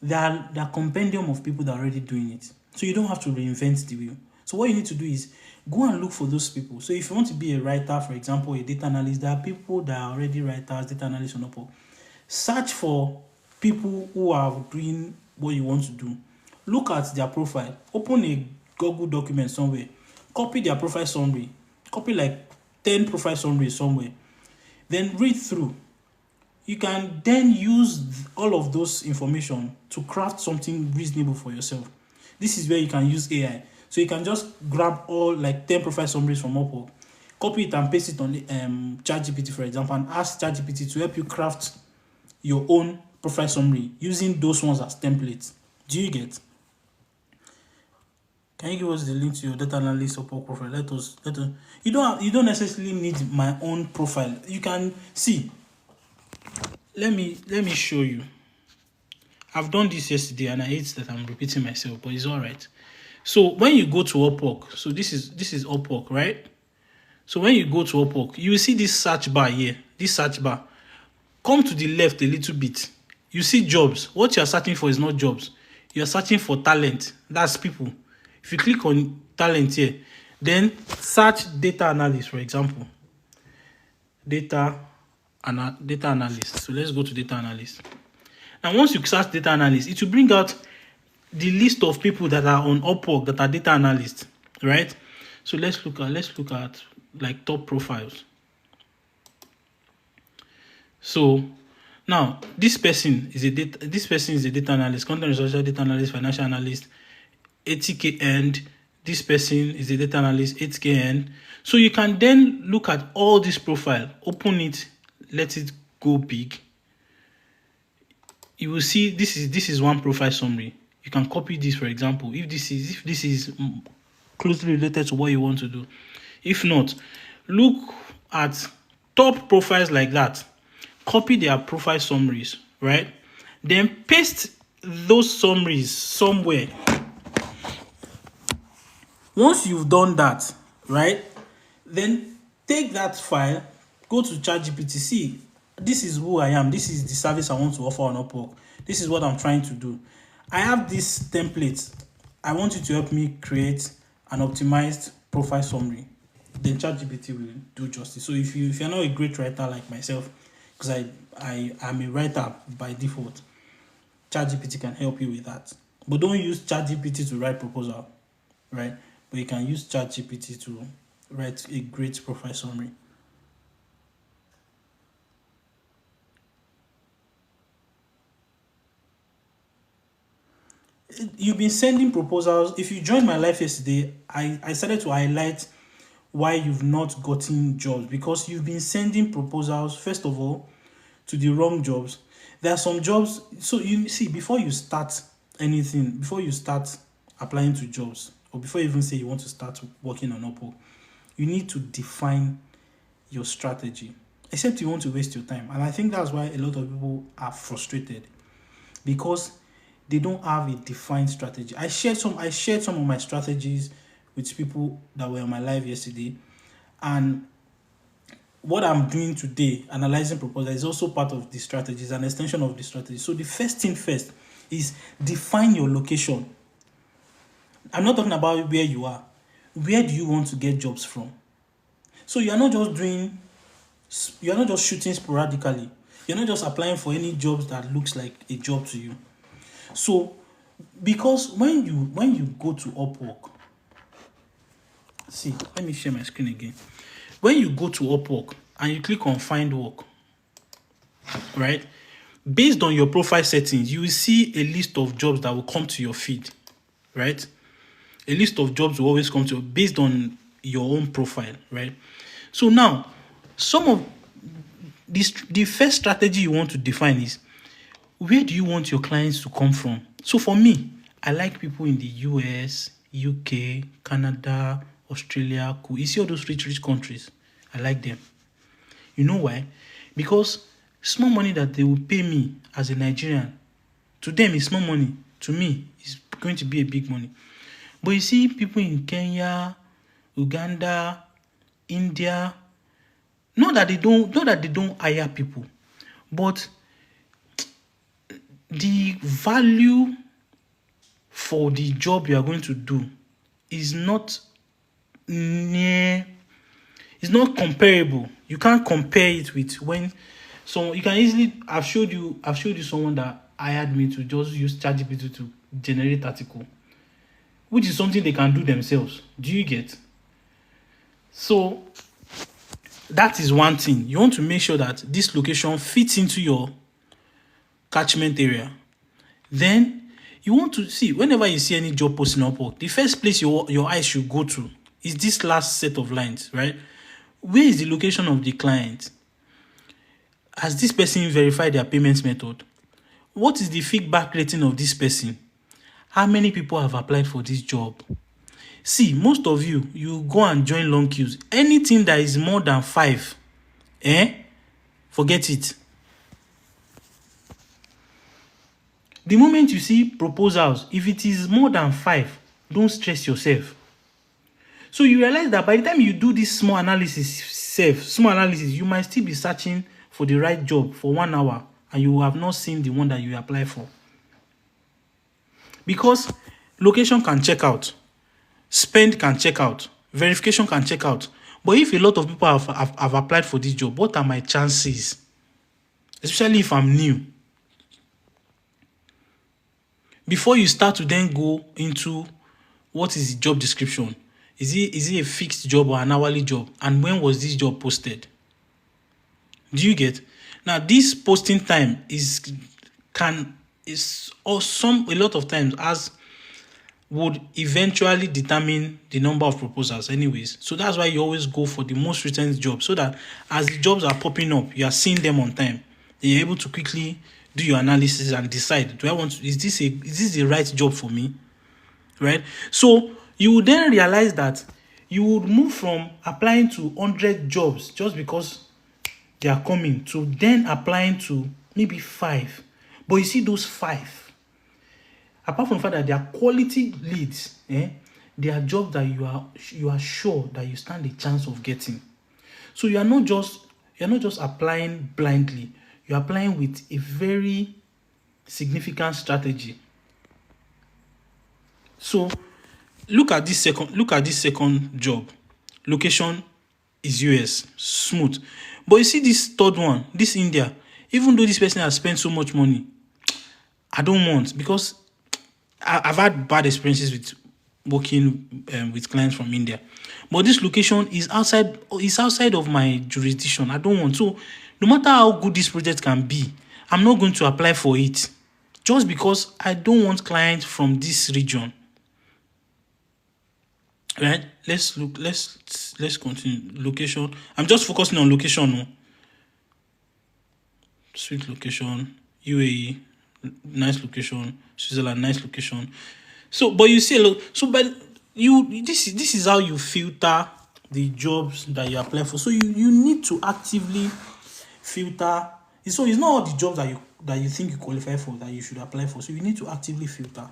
Speaker 1: there are compendium of people that are already doing it. So you don't have to reinvent the wheel. So what you need to do is go and look for those people. So if you want to be a writer, for example, a data analyst, there are people that are already writers, data analysts on Upwork. Search for people who are doing what you want to do. Look at their profile. Open a Google document somewhere. Copy their profile summary. Copy like 10 profile summaries somewhere. Then read through. you can then use all of those information to craft something reasonable for yourself. This is where you can use AI. So you can just grab all like 10 profile summaries from Upwork, copy it and paste it on ChatGPT, for example, and ask ChatGPT to help you craft your own profile summary using those ones as templates. Do you get? Can you give us the link to your data analyst Upwork profile? Let us. You don't necessarily need my own profile. You can see. Let me show you. I've done this yesterday and I hate that I'm repeating myself, but it's all right. So when you go to Upwork, so this is Upwork, right? So when you go to Upwork, you will see this search bar here. This search bar. Come to the left a little bit. You see jobs. What you are searching for is not jobs. You are searching for talent. That's people. If you click on talent here, then search data analyst, for example. Data analyst. So let's go to data analyst. And once you search data analyst, it will bring out the list of people that are on Upwork that are data analysts, right? So let's look at like top profiles. So now this person is a data analyst, content researcher, data analyst, financial analyst, 80K earned. This person is a data analyst, 8K earned. So you can then look at all this profile, open it, let it go big. You will see this is one profile summary. You can copy this, for example, if this is closely related to what you want to do. If not, look at top profiles like that. Copy their profile summaries, right? Then paste those summaries somewhere. Once you've done that, right, then take that file, go to ChatGPT, see, this is who I am, this is the service I want to offer on Upwork, this is what I'm trying to do. I have this template. I want you to help me create an optimized profile summary. Then ChatGPT will do justice. So if you're not a great writer like myself, because I am a writer by default, ChatGPT can help you with that. But don't use ChatGPT to write proposal, right? But you can use ChatGPT to write a great profile summary. You've been sending proposals. If you joined my live yesterday, I started to highlight why you've not gotten jobs, because you've been sending proposals, first of all, to the wrong jobs. There are some jobs. So you see, before you start anything, before you start applying to jobs, or before you even say you want to start working on Upwork, you need to define your strategy, except you want to waste your time. And I think that's why a lot of people are frustrated, because they don't have a defined strategy. I shared some of my strategies with people that were on my live yesterday, and what I'm doing today, analyzing proposals, is also part of the strategy, is an extension of the strategy. So the first thing first is define your location. I'm not talking about where you are. Where do you want to get jobs from? So you're not just shooting sporadically. You're not just applying for any jobs that looks like a job to you. So, because when you go to Upwork, see, let me share my screen again. When you go to Upwork and you click on find work, right? Based on your profile settings, you will see a list of jobs that will come to your feed, right? A list of jobs will always come to you based on your own profile, right? So now, some of this, the first strategy you want to define is, where do you want your clients to come from? So for me, I like people in the US, UK, Canada, Australia. Cool. You see all those rich countries? I like them. You know why? Because small money that they will pay me as a Nigerian, to them is small money. To me, it's going to be a big money. But you see people in Kenya, Uganda, India, not that they don't hire people, but the value for the job you are going to do is not comparable. You can't compare it with when you can easily. I've showed you someone that hired me to just use ChatGPT to generate article, which is something they can do themselves. Do you get? So that is one thing. You want to make sure that this location fits into your catchment area. Then you want to see, whenever you see any job posting on Upwork, the first place your eyes should go to is this last set of lines, right? Where is the location of the client? Has this person verified their payment method? What is the feedback rating of this person? How many people have applied for this job? See, most of you go and join long queues. Anything that is more than 5, forget it. The moment you see proposals, if it is more than 5, don't stress yourself. So you realize that by the time you do this small analysis, you might still be searching for the right job for 1 hour and you have not seen the one that you apply for. Because location can check out, spend can check out, verification can check out. But if a lot of people have applied for this job, what are my chances? Especially if I'm new. Before you start to then go into what is the job description, is it a fixed job or an hourly job? And when was this job posted? Do you get? Now, this posting time a lot of times would eventually determine the number of proposals anyways. So that's why you always go for the most recent job, so that as the jobs are popping up, you are seeing them on time. You're able to quickly do your analysis and decide, is this the right job for me? Right? So you would then realize that you would move from applying to 100 jobs just because they are coming to then applying to maybe 5. But you see those 5, apart from the fact that they are quality leads, they are jobs that you are sure that you stand a chance of getting. So you're not just applying blindly. You're applying with a very significant strategy. So look at this second job. Location is US, smooth. But you see this third one, this India, even though this person has spent so much money, I don't want, because I've had bad experiences with working with clients from India. But this location is outside of my jurisdiction. I don't want. So no matter how good this project can be, I'm not going to apply for it just because I don't want clients from this region. Right? Let's continue. Location. I'm just focusing on location. No? Sweet location. UAE, nice location. Switzerland, nice location. So, but you see a lot. So, but this is how you filter the jobs that you apply for. So you need to actively filter. So it's not all the jobs that you think you qualify for that you should apply for. So you need to actively filter.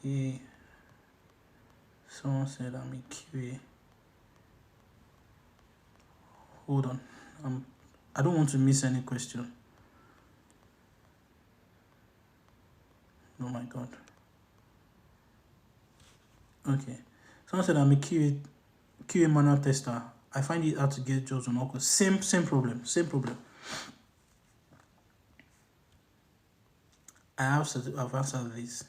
Speaker 1: Yeah. Someone said I'm a QA. Hold on. I don't want to miss any question. Oh my God. Okay. Someone said I'm a QA manual tester. I find it hard to get jobs on Upwork. Same problem. I've answered this.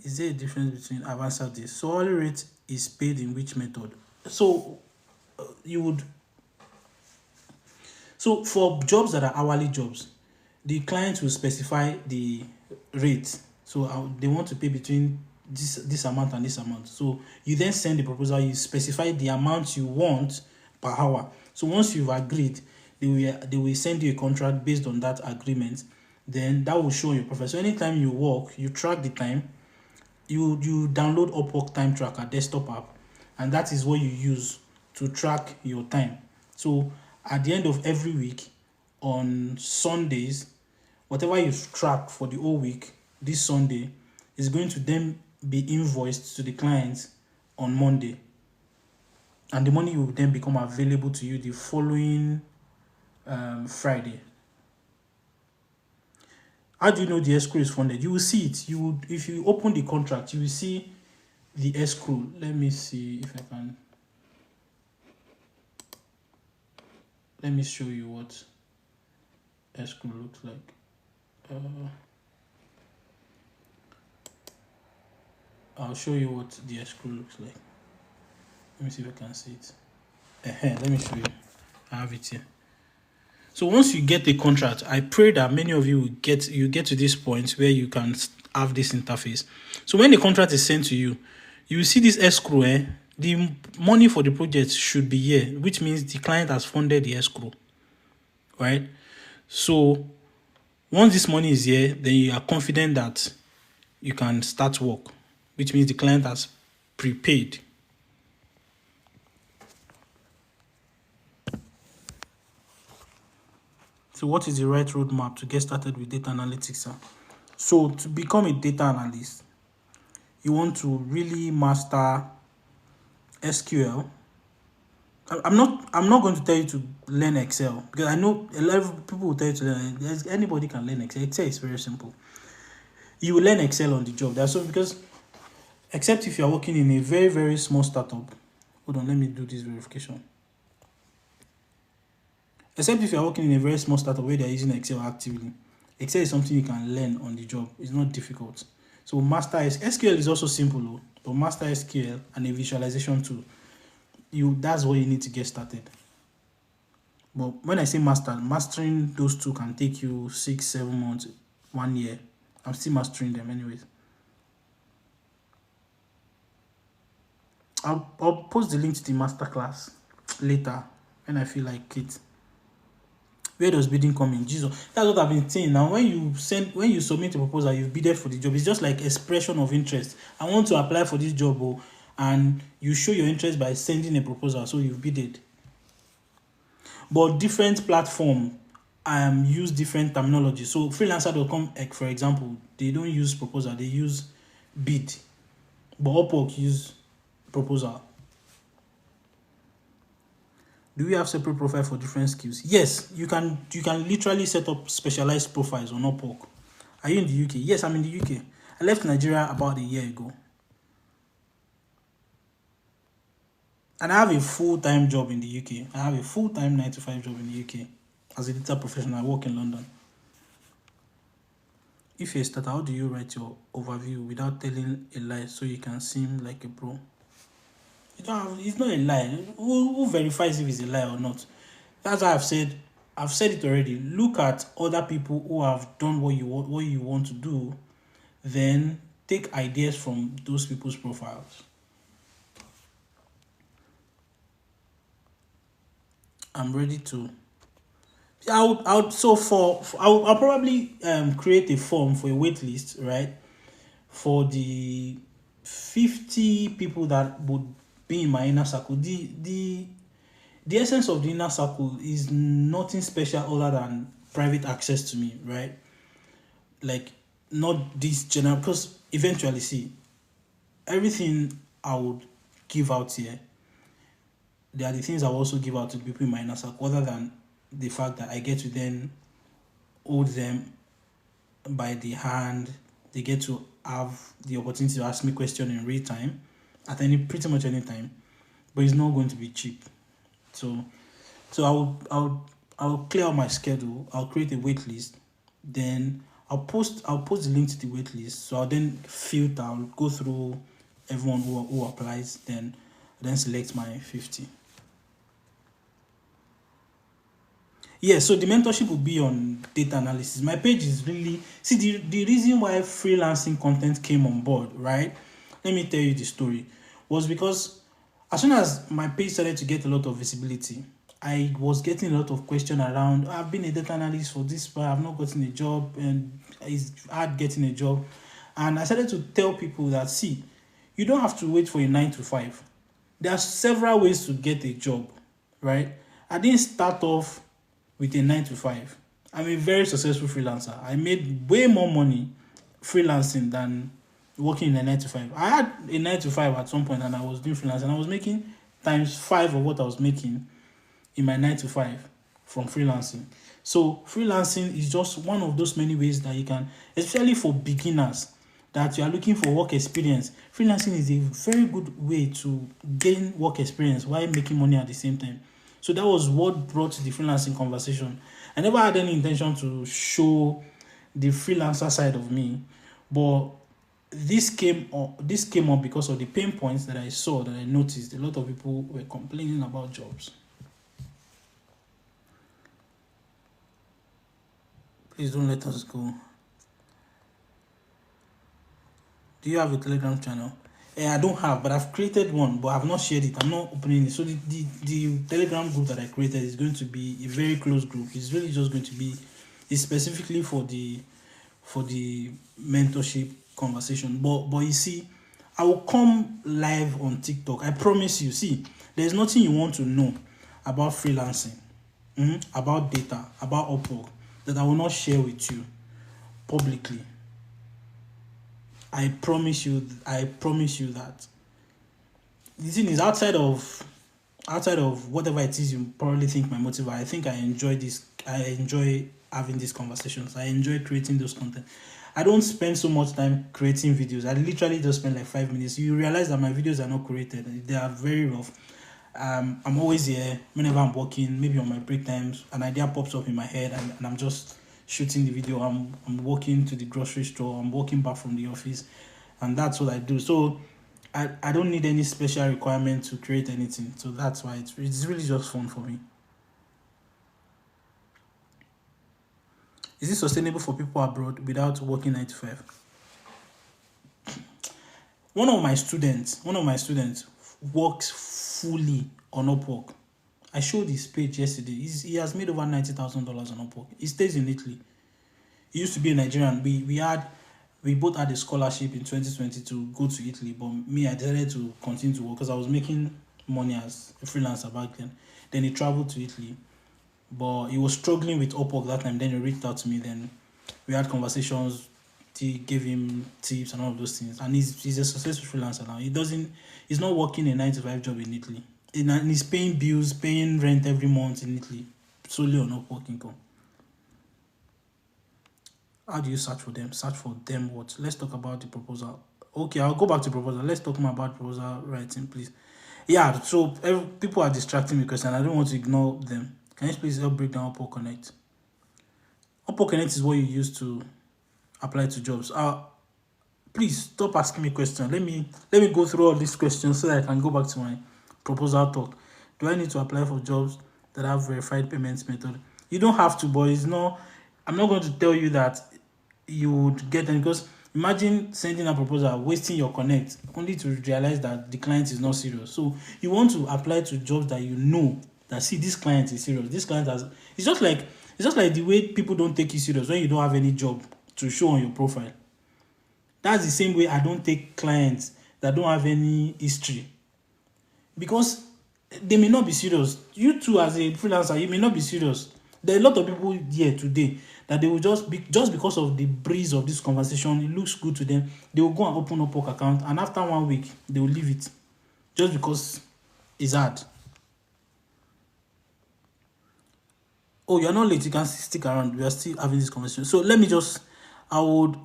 Speaker 1: Is there a difference between I've answered this? So hourly rate is paid in which method? So so for jobs that are hourly jobs, the client will specify the rate. So they want to pay between this amount and this amount. So you then send the proposal, you specify the amount you want per hour. So once you've agreed, they will send you a contract based on that agreement. Then that will show your profile. So anytime you work, you track the time. You download Upwork Time Tracker desktop app, and that is what you use to track your time. So at the end of every week, on Sundays, whatever you've tracked for the whole week, this Sunday is going to then be invoiced to the client on Monday, and the money will then become available to you the following Friday. How do you know the escrow is funded? You will see it. If you open the contract, you will see the escrow. Let me see if I can. Let me show you what escrow looks like. I'll show you what the escrow looks like. Let me see if I can see it. Let me show you. I have it here. So once you get a contract, I pray that many of you get to this point where you can have this interface. So when the contract is sent to you, you will see this escrow. The money for the project should be here, which means the client has funded the escrow, right? So once this money is here, then you are confident that you can start work, which means the client has prepaid. So what is the right roadmap to get started with data analytics? So to become a data analyst, you want to really master SQL. I'm not going to tell you to learn Excel, because I know a lot of people will tell you to learn. Anybody can learn Excel. Excel is very simple. You will learn Excel on the job. That's so, because except if you are working in a very, very small startup. Hold on, let me do this verification. Except if you are working in a very small startup where they are using Excel actively. Excel is something you can learn on the job. It's not difficult. So master SQL is also simple, but master SQL and a visualization tool, that's what you need to get started. But when I say mastering those two can take you 6-7 months, 1 year. I'm still mastering them anyways. I'll post the link to the masterclass later when I feel like it. Where does bidding come in? Jesus, that's what I've been saying. Now, when you submit a proposal, you've bidded for the job. It's just like expression of interest. I want to apply for this job, and you show your interest by sending a proposal. So you've bidded. But different platform use different terminology. So freelancer.com, for example, they don't use proposal, they use bid. But Upwork use proposal. Do we have separate profile for different skills? Yes, you can literally set up specialized profiles on Upwork. Are you in the UK? Yes, I'm in the UK. I left Nigeria about a year ago. And I have a full-time job in the UK. I have a full-time 9-to-5 job in the UK. As a data professional, I work in London. If you're a starter, how do you write your overview without telling a lie so you can seem like a pro? It's not a lie. Who verifies if it's a lie or not? That's why I've said it already. Look at other people who have done what you want to do, then take ideas from those people's profiles. I'm ready to. I'll probably create a form for a wait list, right? For the 50 people that would be in my inner circle. The essence of the inner circle is nothing special other than private access to me, right? Like, not this general, because eventually, see, everything I would give out here, there are the things I will also give out to people in my inner circle, other than the fact that I get to then hold them by the hand. They get to have the opportunity to ask me questions in real time at pretty much any time, but it's not going to be cheap. So I'll clear out my schedule. I'll create a wait list. Then I'll post the link to the wait list. So I'll then filter. I'll go through everyone who applies. Then select my 50. Yeah, so the mentorship will be on data analysis. My page is really... See, the reason why freelancing content came on board, right? Let me tell you the story. Was because as soon as my page started to get a lot of visibility, I was getting a lot of questions around, I've been a data analyst for this, but I've not gotten a job, and it's hard getting a job. And I started to tell people that, see, you don't have to wait for a 9-to-5. There are several ways to get a job, right? I didn't start off with a 9-to-5. I'm a very successful freelancer. I made way more money freelancing than working in a 9-to-5. I had a 9-to-5 at some point, and I was doing freelancing, and I was making ×5 of what I was making in my 9-to-5 from freelancing. So freelancing is just one of those many ways that you can, especially for beginners that you are looking for work experience. Freelancing is a very good way to gain work experience while making money at the same time. So that was what brought the freelancing conversation. I never had any intention to show the freelancer side of me, but this came up because of the pain points that I saw, that I noticed. A lot of people were complaining about jobs. Please don't let us go. Do you have a Telegram channel? I don't have, but I've created one, but I've not shared it. I'm not opening it. So the Telegram group that I created is going to be a very close group. It's really just going to be, it's specifically for the mentorship conversation. But you see, I will come live on TikTok. I promise you. See, there's nothing you want to know about freelancing, about data, about Upwork that I will not share with you publicly. I promise you that. The thing is, outside of whatever it is you probably think my motive, I think I enjoy this. I enjoy having these conversations. I enjoy creating those content. I don't spend so much time creating videos. I literally just spend like 5 minutes. You realize that my videos are not created. They are very rough. I'm always here whenever I'm working, maybe on my break times, an idea pops up in my head and I'm just shooting the video. I'm walking to the grocery store, I'm walking back from the office, and that's what I do. So I don't need any special requirement to create anything. So that's why it's really just fun for me. Is it sustainable for people abroad without working 9 to 5? One of my students works fully on Upwork. I showed his page yesterday. He has made over $90,000 on Upwork. He stays in Italy. He used to be a Nigerian. We both had a scholarship in 2020 to go to Italy, but me, I decided to continue to work because I was making money as a freelancer back then. Then he traveled to Italy, but he was struggling with Upwork that time. Then he reached out to me. Then we had conversations. He gave him tips and all of those things. And he's a successful freelancer now. He's not working a 9 to 5 job in Italy. And he's paying bills, paying rent every month in Italy, solely on Upwork income. How do you search for them? Search for them what? Let's talk about the proposal. Okay, I'll go back to proposal. Let's talk more about proposal writing, please. Yeah, so people are distracting me because I don't want to ignore them. Can you please help break down Upwork Connect? Upwork Connect is what you use to apply to jobs. Please stop asking me questions. Let me go through all these questions so that I can go back to my proposal talk. Do I need to apply for jobs that have verified payments method? You don't have to, but I'm not going to tell you that you would get them, because imagine sending a proposal, wasting your connect, only to realize that the client is not serious. So you want to apply to jobs that you know that, see, this client is serious. This client has. It's just like the way people don't take you serious when you don't have any job to show on your profile. That's the same way I don't take clients that don't have any history, because they may not be serious. You too, as a freelancer, you may not be serious. There are a lot of people here today that they will just because of the breeze of this conversation, it looks good to them, they will go and open up Upwork account, and after 1 week they will leave it just because it's hard. Oh, you're not late, you can stick around, we are still having this conversation. So let me just, I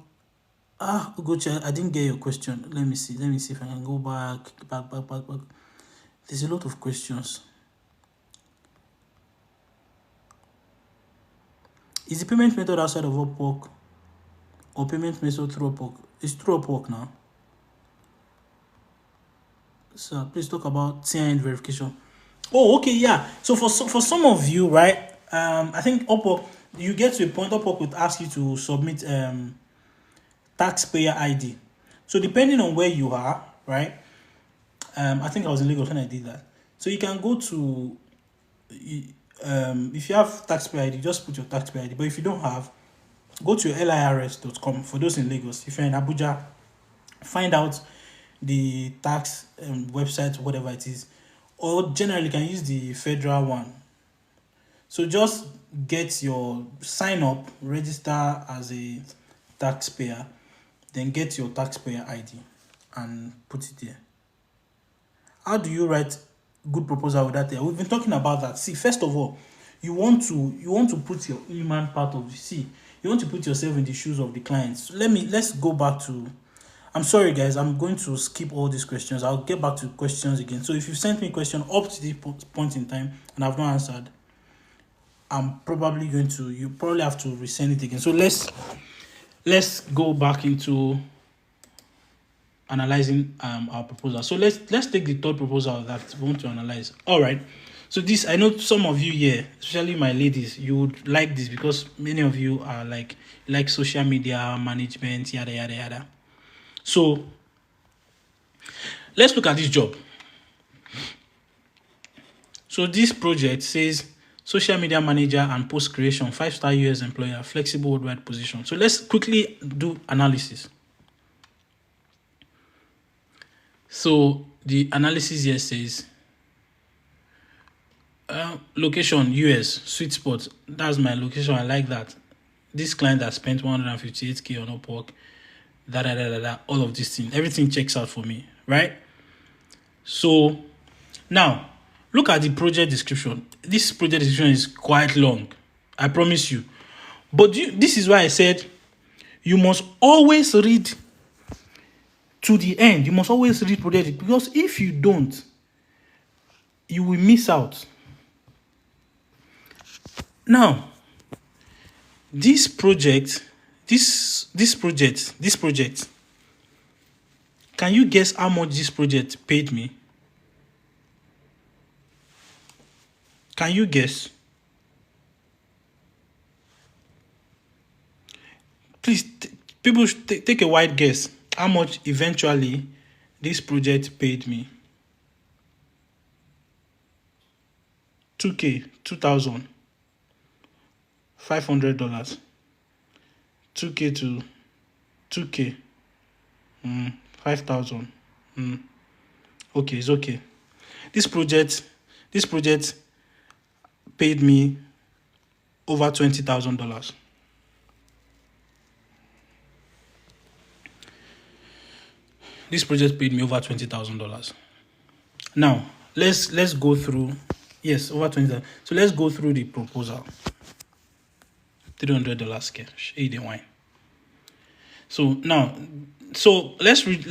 Speaker 1: didn't get your question. Let me see if I can go back. There's a lot of questions. Is the payment method outside of Upwork or payment method through Upwork? It's through Upwork now. So please talk about TIN verification. Oh, okay, yeah. So for some of you, right? I think Upwork, you get to a point, Upwork would ask you to submit taxpayer ID. So depending on where you are, right? I think I was in Lagos when I did that. So you can go to if you have taxpayer ID, just put your taxpayer ID. But if you don't have, go to lirs.com. For those in Lagos, if you're in Abuja, find out the tax website, whatever it is, or generally you can use the federal one. So just sign up, register as a taxpayer, then get your taxpayer ID and put it there. How do you write good proposal with that there? We've been talking about that. See, first of all, you want to put your human part of you want to put yourself in the shoes of the client. So let's go back to, I'm sorry guys, I'm going to skip all these questions. I'll get back to questions again. So if you sent me a question up to this point in time and I've not answered, you probably have to resend it again. So let's go back into analyzing our proposal. So let's take the third proposal that we want to analyze. All right. So this, I know some of you here, especially my ladies, you would like this because many of you are like social media management, yada yada yada. So let's look at this job. So this project says social media manager and post creation, 5-star US employer, flexible worldwide position. So let's quickly do analysis. So the analysis here says location US, sweet spot. That's my location. I like that. This client has spent 158K on Upwork. All of these things. Everything checks out for me, right? So now look at the project description. This project description is quite long, I promise you. But this is why I said you must always read to the end. You must always read project, because if you don't, you will miss out. Now, this project, can you guess how much this project paid me? Can you guess? Please, people should take a wide guess. How much eventually this project paid me? 2K, $2,500. 2K to 2K, 5,000. Okay, it's okay. This project paid me over $20,000. This project paid me over $20,000. Now let's go through. Yes, over 20,000. So let's go through the proposal. $300 cash. Eat the wine. So now, let's read.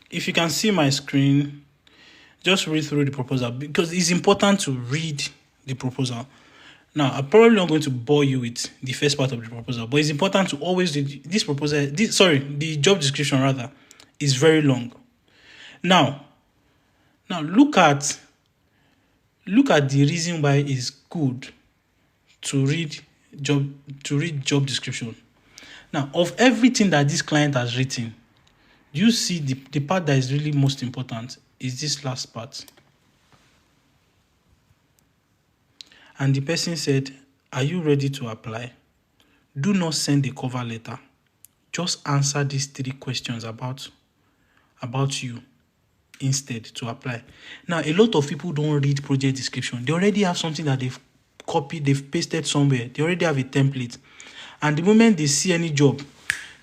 Speaker 1: If you can see my screen, just read through the proposal, because it's important to read the proposal. Now, I'm probably not going to bore you with the first part of the proposal, but it's important to always read this proposal. The job description rather is very long. Now look at the reason why it's good to read job description. Now, of everything that this client has written, you see the part that is really most important is this last part. And the person said, "Are you ready to apply? Do not send a cover letter. Just answer these 3 questions about you instead to apply." Now, a lot of people don't read project description. They already have something that they've copied, they've pasted somewhere. They already have a template. And the moment they see any job,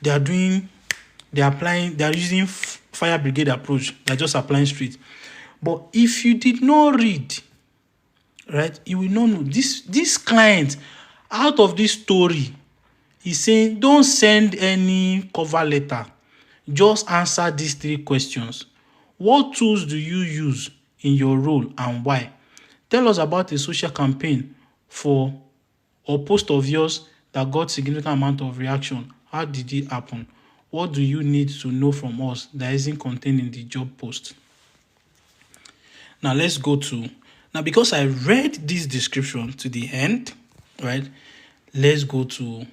Speaker 1: they are applying, they are using fire brigade approach. They're just applying straight. But if you did not read, right, you will not know. This client, out of this story, is saying, don't send any cover letter. Just answer these 3 questions. What tools do you use in your role and why? Tell us about a social campaign or post of yours that got significant amount of reaction. How did it happen? What do you need to know from us that isn't contained in the job post? Now let's go to, because I read this description to the end, right? Let's go to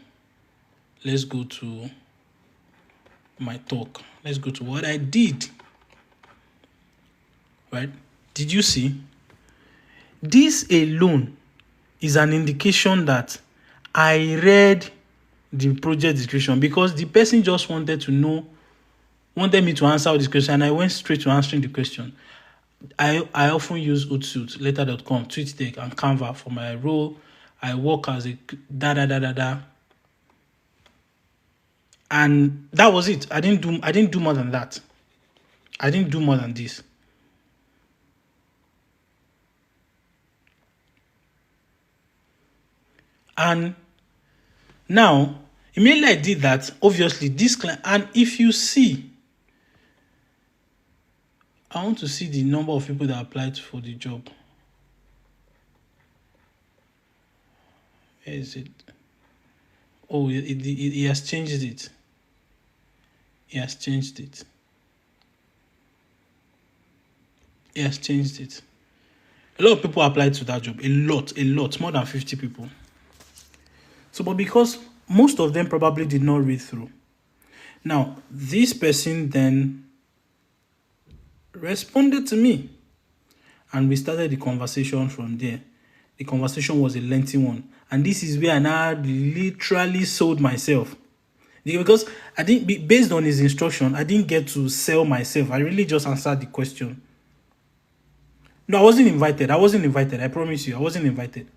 Speaker 1: my talk. Let's go to what I did. Right? Did you see? This alone is an indication that I read the project description, because the person just wanted me to answer this question, and I went straight to answering the question. I often use Hootsuite, Letter.com, TweetDeck, and Canva for my role. I work as a and that was it. I didn't do more than that. I didn't do more than this. And now, immediately I did that, obviously this client, and if you see, I want to see the number of people that applied for the job. Where is it? Oh, he has changed it. He has changed it. Yes, changed it. A lot of people applied to that job. A lot, more than 50 people. So, but because most of them probably did not read through. Now, this person then responded to me, and we started the conversation from there. The conversation was a lengthy one, and this is where I now literally sold myself. Because I didn't, based on his instruction, I didn't get to sell myself. I really just answered the question. No, I wasn't invited. I promise you, I wasn't invited.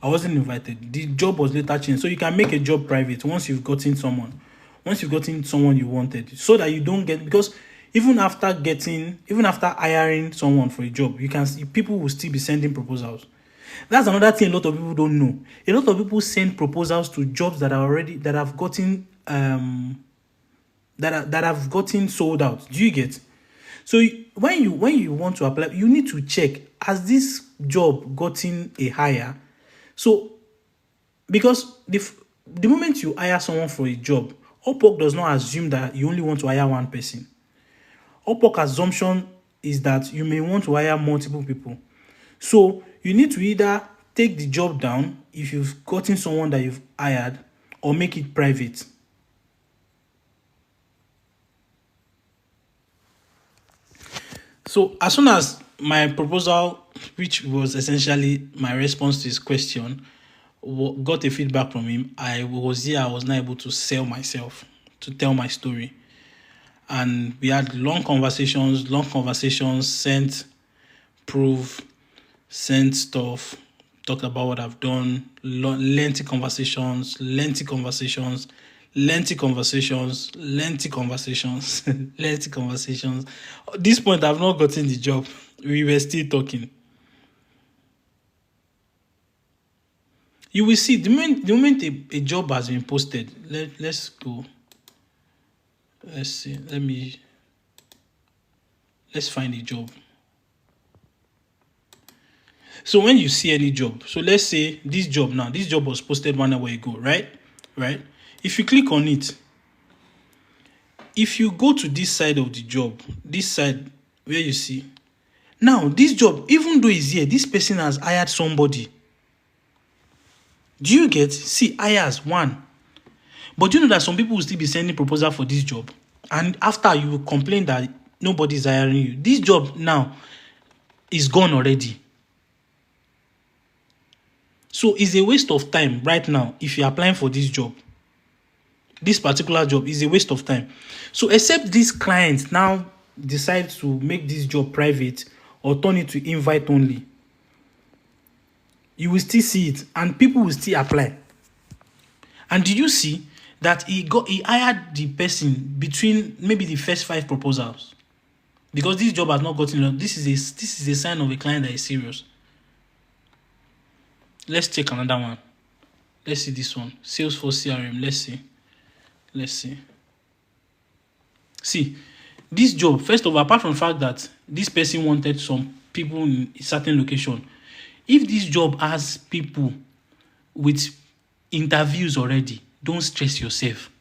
Speaker 1: The job was later changed. So you can make a job private once you've gotten someone. Once you've gotten someone you wanted. So that you don't get, because even after hiring someone for a job, you can see people will still be sending proposals. That's another thing a lot of people don't know. A lot of people send proposals to jobs that have gotten sold out. Do you get? So when you want to apply, you need to check, has this job gotten a hire? So because the moment you hire someone for a job, Upwork does not assume that you only want to hire one person. Upwork assumption is that you may want to hire multiple people. So you need to either take the job down if you've gotten someone that you've hired, or make it private. So as soon as my proposal, which was essentially my response to his question, got a feedback from him, I was not able to sell myself, to tell my story. And we had long conversations, sent proof, sent stuff, talked about what I've done, lengthy conversations, lengthy conversations. At this point, I've not gotten the job. We were still talking. You will see, the moment a job has been posted, let's go. Let's see. Let's find a job. So when you see any job, so let's say this job was posted 1 hour ago, right? If you click on it, if you go to this side of the job, this side where you see, now this job, even though it's here, this person has hired somebody. Do you get? See, hires one. But you know that some people will still be sending proposal for this job, and after you will complain that nobody's hiring you. This job now is gone already. So it's a waste of time right now if you're applying for this job. This particular job is a waste of time. So except this client now decides to make this job private or turn it to invite only, you will still see it and people will still apply. And did you see that he hired the person between maybe the first 5 proposals? Because this job has not gotten, this is a sign of a client that is serious. Let's take another one. Let's see this one. Salesforce CRM. Let's see. See, this job, first of all, apart from the fact that this person wanted some people in a certain location, if this job has people with interviews already, don't stress yourself.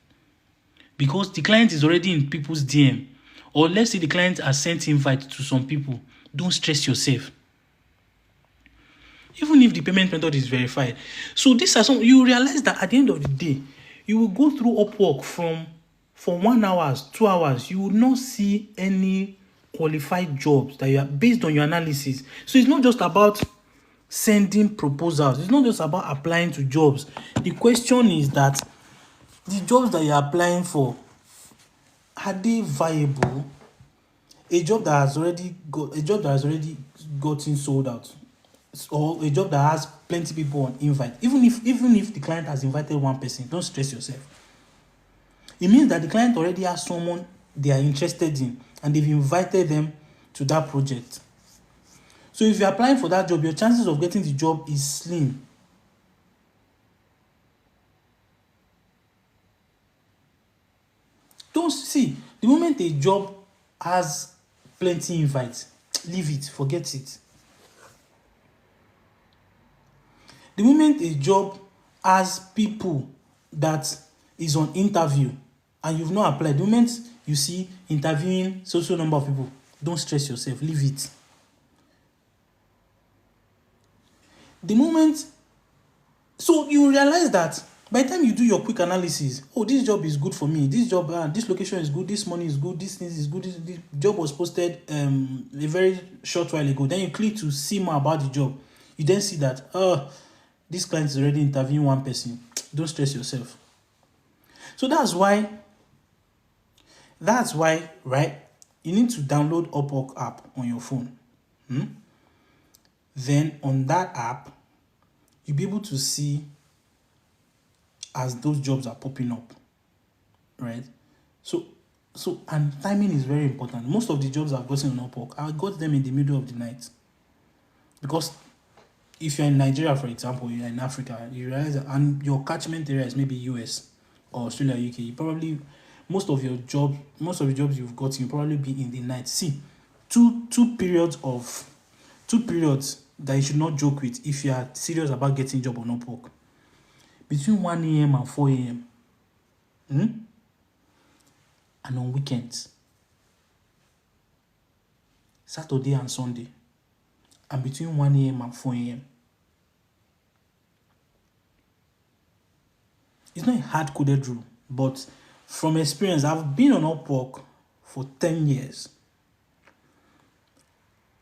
Speaker 1: Because the client is already in people's DM. Or let's say the client has sent invite to some people, don't stress yourself. Even if the payment method is verified. So these are some, you realize that at the end of the day, you will go through Upwork for 1 hour, 2 hours. You will not see any qualified jobs that you are based on your analysis. So it's not just about sending proposals. It's not just about applying to jobs. The question is that the jobs that you're applying for, are they viable? A job that has already gotten sold out, or a job that has plenty of people on invite, even if the client has invited one person, don't stress yourself. It means that the client already has someone they are interested in and they've invited them to that project. So if you're applying for that job, your chances of getting the job is slim. Don't see, the moment a job has plenty invites, leave it, forget it. The moment a job has people that is on interview and you've not applied, the moment you see interviewing social number of people, don't stress yourself, leave it. The moment, so you realize that by the time you do your quick analysis, oh, this job is good for me, this job, this location is good, this money is good, this thing is good, this job was posted a very short while ago. Then you click to see more about the job. You then see that, this client is already interviewing one person. Don't stress yourself. So that's why, right, you need to download Upwork app on your phone. Then on that app, you'll be able to see as those jobs are popping up, right? So and timing is very important. Most of the jobs I've gotten on Upwork, I got them in the middle of the night. Because if you're in Nigeria, for example, you're in Africa, you realize that, and your catchment area is maybe US or Australia, UK, you probably, most of the jobs you've gotten, you probably be in the night. See, two periods that you should not joke with if you are serious about getting a job on Upwork. Between 1 a.m. and 4 a.m. And on weekends, Saturday and Sunday, and between 1 a.m. and 4 a.m. It's not a hard-coded rule, but from experience, I've been on Upwork for 10 years.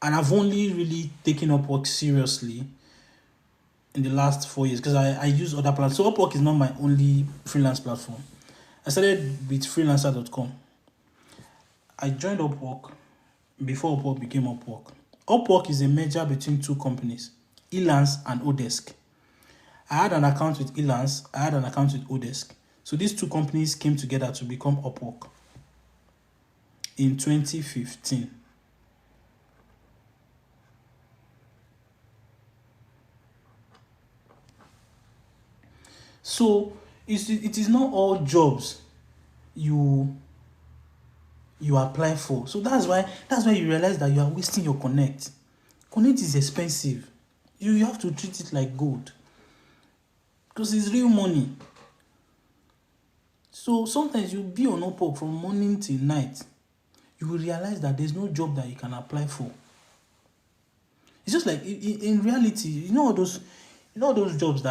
Speaker 1: And I've only really taken Upwork seriously in the last 4 years because I use other platforms. So Upwork is not my only freelance platform. I started with freelancer.com. I joined Upwork before Upwork became Upwork. Upwork is a merger between two companies, Elance and Odesk. I had an account with Elance, I had an account with Odesk. So these two companies came together to become Upwork in 2015. So it is not all jobs you apply for. So that's why you realize that you are wasting your Connect. Connect is expensive. You have to treat it like gold because it's real money. So sometimes you'll be on Upwork from morning till night. You will realize that there's no job that you can apply for. It's just like in reality, you know those jobs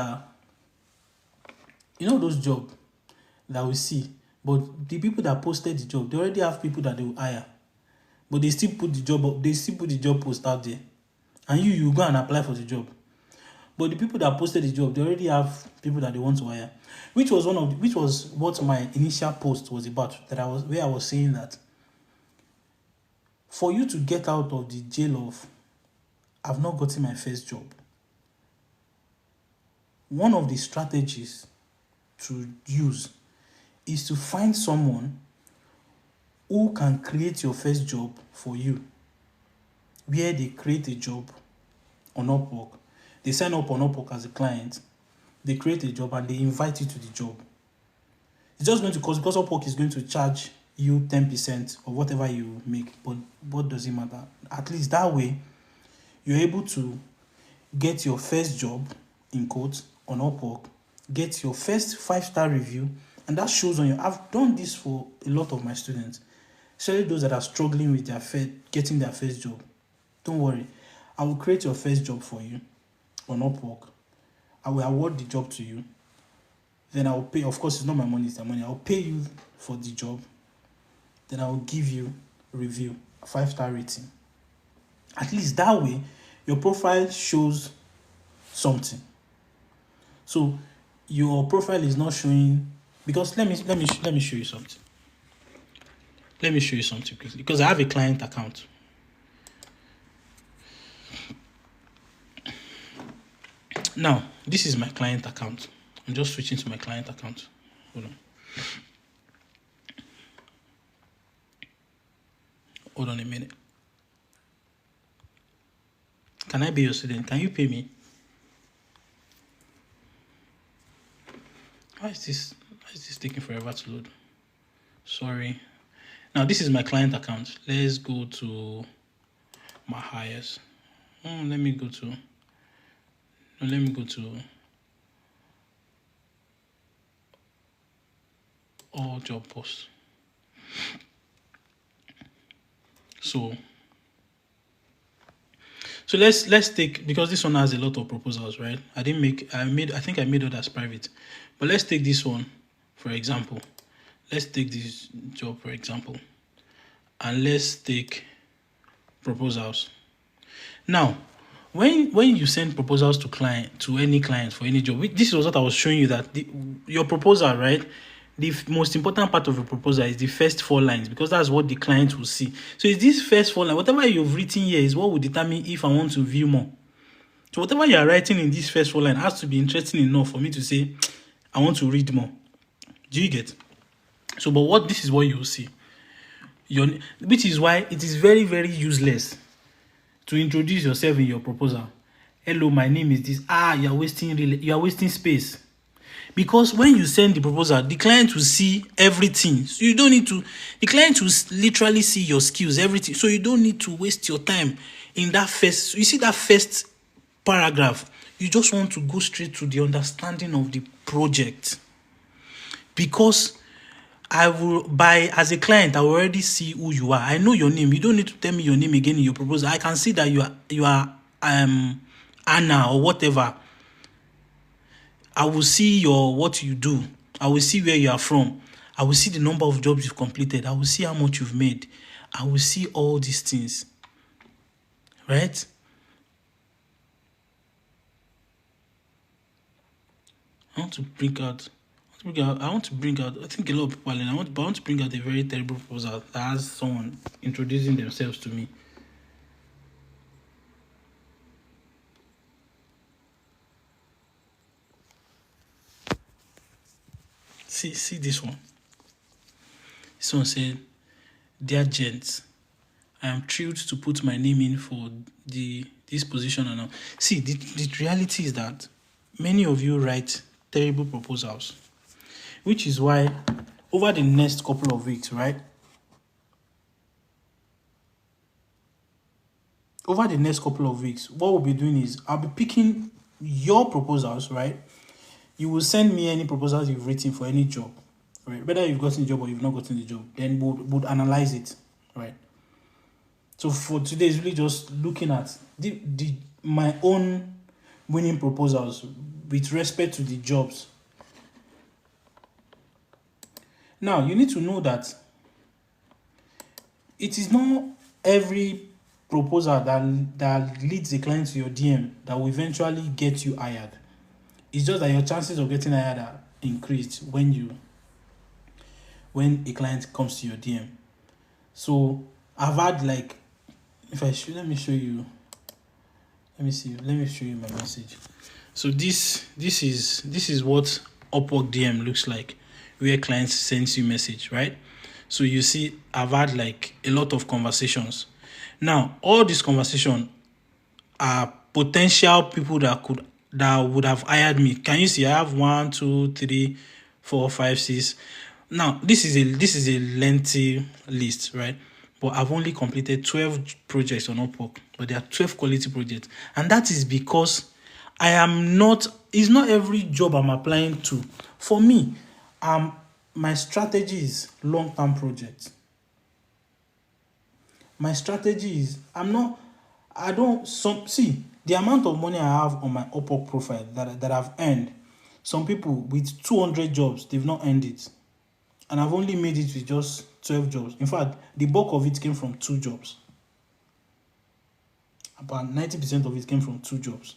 Speaker 1: that we see, but the people that posted the job, they already have people that they will hire, but they still put the job post out there, and you go and apply for the job. But the people that posted the job, they already have people that they want to hire, which was what my initial post was about. Where I was saying that for you to get out of the jail of I've not gotten my first job, one of the strategies to use is to find someone who can create your first job for you, where they create a job on Upwork. They sign up on Upwork as a client, they create a job, and they invite you to the job. It's just going to cost, because Upwork is going to charge you 10% of whatever you make, but what does it matter? At least that way, you're able to get your first job, in quotes, on Upwork, get your first 5-star review, and that shows on your. I've done this for a lot of my students, especially those that are struggling with getting their first job. Don't worry, I will create your first job for you on Upwork. I will award the job to you. Then I will pay. Of course, it's not my money; it's their money. I will pay you for the job. Then I will give you a review, a 5-star rating. At least that way, your profile shows something. So your profile is not showing, because let me show you something. Let me show you something quickly, because I have a client account. Now, this is my client account. I'm just switching to my client account. Hold on a minute. Can I be your student? Can you pay me? Why is this taking forever to load? Sorry. Now, this is my client account. Let's go to my hires. Let me go to all job posts. So let's take, because this one has a lot of proposals, right? I think I made others private. But let's take this one for example. Let's take this job for example. And let's take proposals. Now, when you send proposals to any client for any job, this was what I was showing you, that your proposal, right? The most important part of your proposal is the first 4 lines, because that's what the client will see. So it's this first 4 lines, whatever you've written here is what will determine if I want to view more. So whatever you are writing in this first 4 lines has to be interesting enough for me to say, I want to read more. Do you get? So, but this is what you will see. Which is why it is very, very useless to introduce yourself in your proposal. Hello, my name is this. You are wasting space. Because when you send the proposal, the client will see everything. So you don't need to, the client will literally see your skills, everything. So you don't need to waste your time in that first, you see that first paragraph. You just want to go straight to the understanding of the project. Because as a client, I will already see who you are. I know your name. You don't need to tell me your name again in your proposal. I can see that you are Anna or whatever. I will see what you do. I will see where you are from. I will see the number of jobs you've completed. I will see how much you've made. I will see all these things. Right? I want to bring out, I think a lot of people are learning. I want to bring out a very terrible proposal that has someone introducing themselves to me. See this one. This one said, "Dear gents, I am thrilled to put my name in for this position." And see, the reality is that many of you write terrible proposals, which is why over the next couple of weeks, right? Over the next couple of weeks, what we'll be doing is I'll be picking your proposals, right? You will send me any proposals you've written for any job, right? Whether you've gotten the job or you've not gotten the job, then we'll analyze it, right? So for today, it's really just looking at my own winning proposals with respect to the jobs. Now, you need to know that it is not every proposal that leads the client to your DM that will eventually get you hired. It's just that your chances of getting hired are increased when a client comes to your DM. So I've had let me show you my message. So this is what Upwork DM looks like, where clients sends you message, right? So you see, I've had a lot of conversations. Now, all these conversations are potential people that would have hired me. Can you see? I have 1, 2, 3, 4, 5, 6. Now, this is a lengthy list, right? But I've only completed 12 projects on Upwork, but there are 12 quality projects, and that is because it's not every job I'm applying to. For me, my strategy is long-term projects. My strategy is the amount of money I have on my Upwork profile that I've earned. Some people with 200 jobs, they've not earned it. And I've only made it with just 12 jobs. In fact, the bulk of it came from 2 jobs. About 90% of it came from 2 jobs.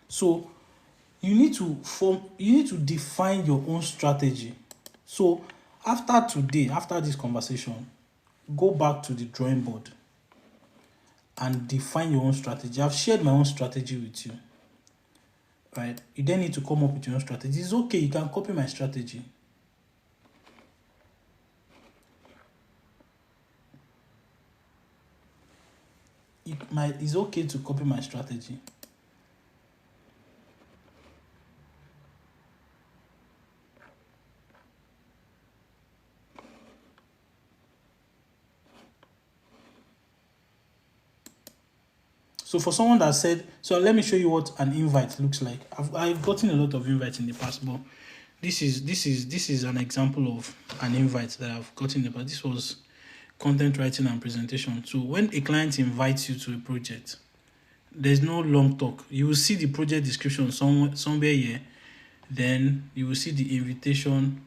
Speaker 1: So you need to define your own strategy. So after this conversation, go back to the drawing board and define your own strategy. I've shared my own strategy with you, right? You then need to come up with your own strategy. It's okay, you can copy my strategy. It's okay to copy my strategy. So for someone that said, so let me show you what an invite looks like. I've gotten a lot of invites in the past, but this is an example of an invite that I've gotten in the past. This was content writing and presentation. So when a client invites you to a project, there's no long talk. You will see the project description somewhere here. Then you will see the invitation.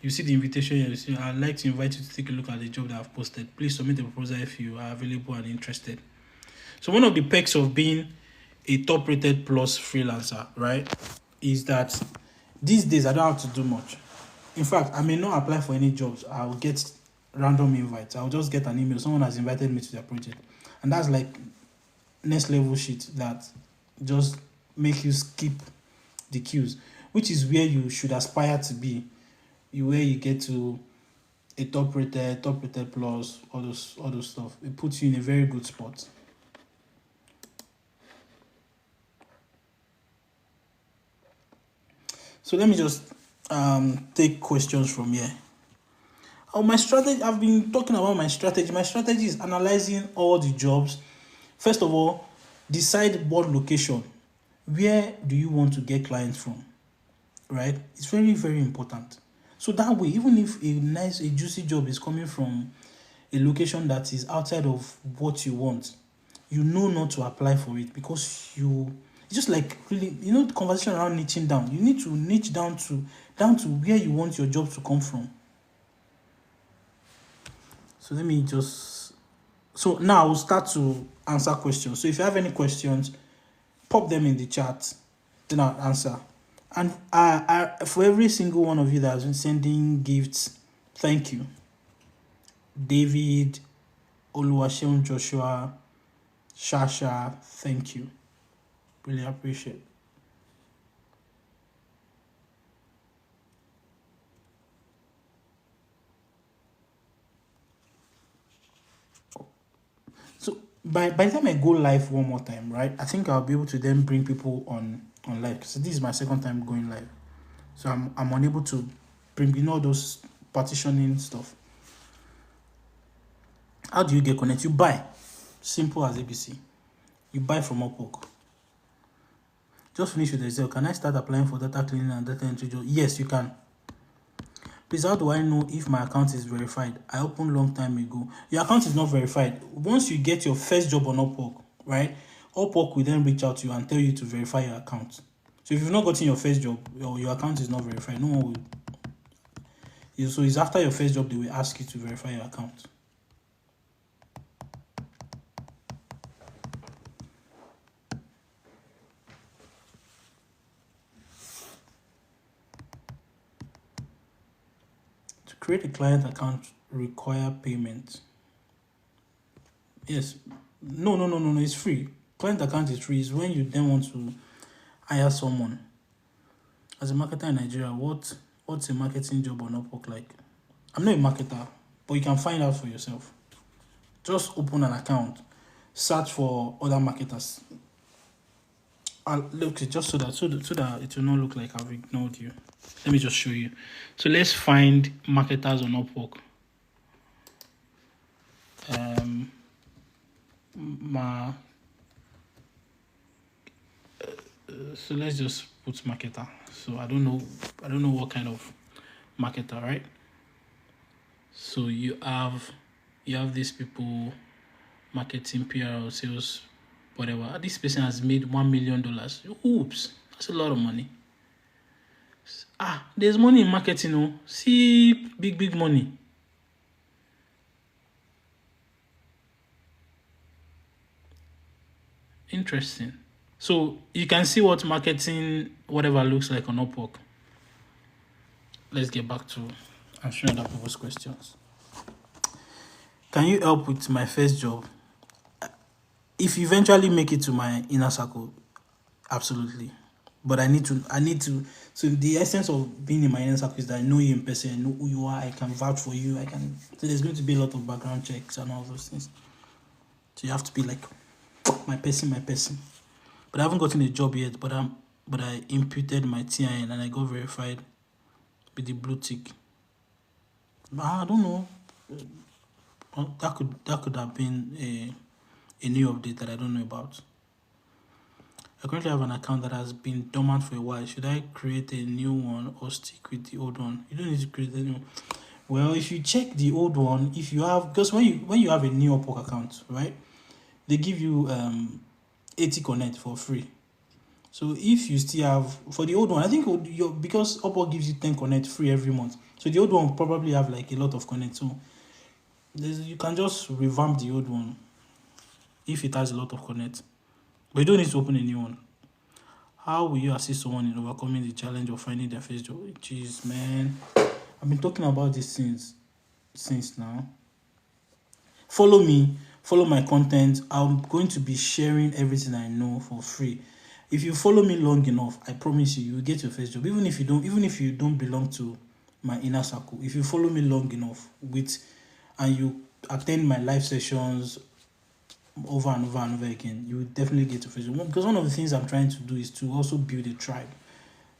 Speaker 1: You see the invitation here. You see, I'd like to invite you to take a look at the job that I've posted. Please submit a proposal if you are available and interested. So one of the perks of being a top-rated plus freelancer, right, is that these days I don't have to do much. In fact, I may not apply for any jobs. I'll get random invites. I'll just get an email. Someone has invited me to their project. And that's like next level shit that just make you skip the queues, which is where you should aspire to be. Where you get to a top rated plus, all those stuff. It puts you in a very good spot. So let me just take questions from here. My strategy, I've been talking about my strategy. My strategy is analyzing all the jobs. First of all, decide what location. Where do you want to get clients from? Right? It's very, very important. So that way, even if a juicy job is coming from a location that is outside of what you want, you know not to apply for it, because it's just like, really, the conversation around niching down. You need to niche down to where you want your job to come from. So let me just, so now I'll start to answer questions. So if you have any questions, pop them in the chat, then I'll answer. And for every single one of you that has been sending gifts, thank you. David, Oluwaseun Joshua, Shasha, thank you. Really appreciate it. So by the time I go live one more time, right, I think I'll be able to then bring people on live. So this is my second time going live. So I'm unable to bring, those partitioning stuff. How do you get connected? You buy. Simple as ABC. You buy from Upwork. Just finish with the Excel. Can I start applying for data cleaning and data entry job? Yes, you can. Please, how do I know if my account is verified? I opened long time ago. Your account is not verified. Once you get your first job on Upwork, right, Upwork will then reach out to you and tell you to verify your account. So if you've not gotten your first job or your account is not verified, no one will. So it's after your first job they will ask you to verify your account. To create a client account require payment. Yes. No. It's free. Client account is free. It's when you then want to hire someone. As a marketer in Nigeria, what's a marketing job on Upwork like? I'm not a marketer, but you can find out for yourself. Just open an account, search for other marketers. Look, just so that it will not look like I've ignored you. Let me just show you. So let's find marketers on Upwork. So let's just put marketer. So I don't know what kind of marketer, right? So you have these people, marketing, PR, sales, whatever. This person has made $1 million. Oops, that's a lot of money. There's money in marketing. Oh, see, big money. Interesting. So you can see what marketing, whatever, looks like on Upwork. Let's get back to answering other people's questions. Can you help with my first job? If you eventually make it to my inner circle, absolutely. But I need to. So the essence of being in my inner circle is that I know you in person, I know who you are, I can vouch for you, so there's going to be a lot of background checks and all those things. So you have to be like, my person. But I haven't gotten a job yet, but I imputed my TIN and I got verified with the blue tick. I don't know. That could have been a new update that I don't know about. I currently have an account that has been dormant for a while. Should I create a new one or stick with the old one? You don't need to create a new one. Well, if you check the old one, if you have, because when you have a new Upwork account, right, they give you 80 connect for free. So if you still have, for the old one, I think because Upwork gives you 10 connect free every month, so the old one will probably have like a lot of connect. So you can just revamp the old one if it has a lot of connect, but you don't need to open a new one. How will you assist someone in overcoming the challenge of finding their first job? Jeez, man, I've been talking about this since now. Follow me, follow my content. I'm going to be sharing everything I know for free. If you follow me long enough, I promise you will get your first job. Even if you don't belong to my inner circle, if you follow me long enough and you attend my live sessions over and over and over again, you will definitely get your first job. Because one of the things I'm trying to do is to also build a tribe,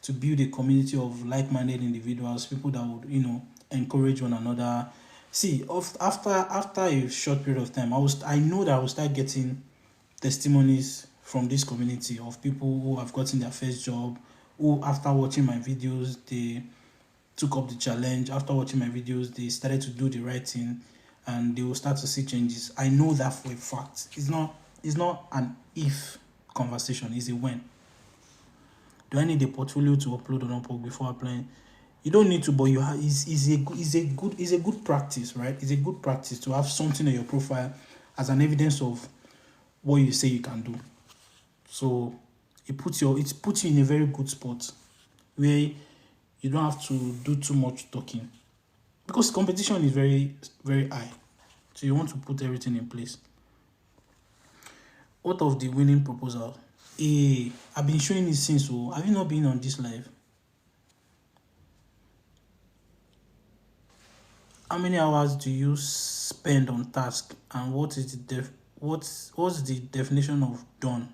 Speaker 1: to build a community of like-minded individuals, people that would, encourage one another. See, after a short period of time, I know that I will start getting testimonies from this community of people who have gotten their first job, who after watching my videos, they took up the challenge. After watching my videos, they started to do the right thing, and they will start to see changes. I know that for a fact. It's not an if conversation, it's a when. Do I need a portfolio to upload on Upwork before applying? You don't need to, but is a good practice, right? It's a good practice to have something on your profile as an evidence of what you say you can do. So it puts you in a very good spot where you don't have to do too much talking, because competition is very, very high. So you want to put everything in place. What of the winning proposal? I've been showing it since. So have you not been on this live? How many hours do you spend on task, and what's the definition of done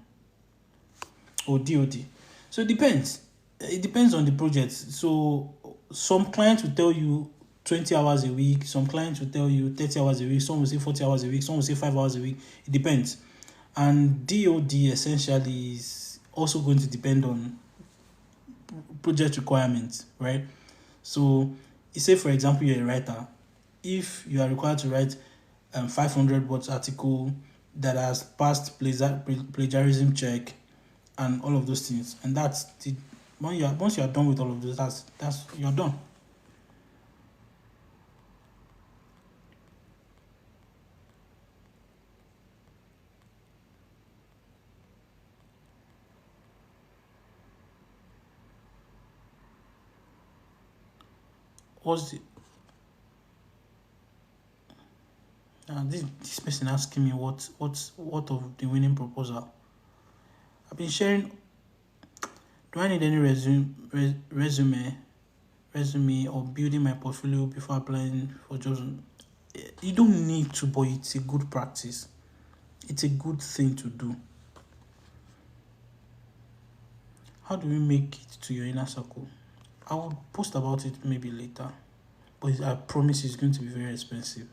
Speaker 1: or DOD? So it depends. It depends on the project. So some clients will tell you 20 hours a week, some clients will tell you 30 hours a week, some will say 40 hours a week, some will say 5 hours a week. It depends. And DOD essentially is also going to depend on project requirements, right? So say for example you're a writer. If you are required to write 500 words article that has passed plagiarism check and all of those things, and once you are done with all of those, that's you're done. What's the this person asking me what of the winning proposal? I've been sharing. Do I need any resume or building my portfolio before applying for jobs? You don't need to, but it's a good practice. It's a good thing to do. How do we make it to your inner circle? I will post about it maybe later, but I promise it's going to be very expensive.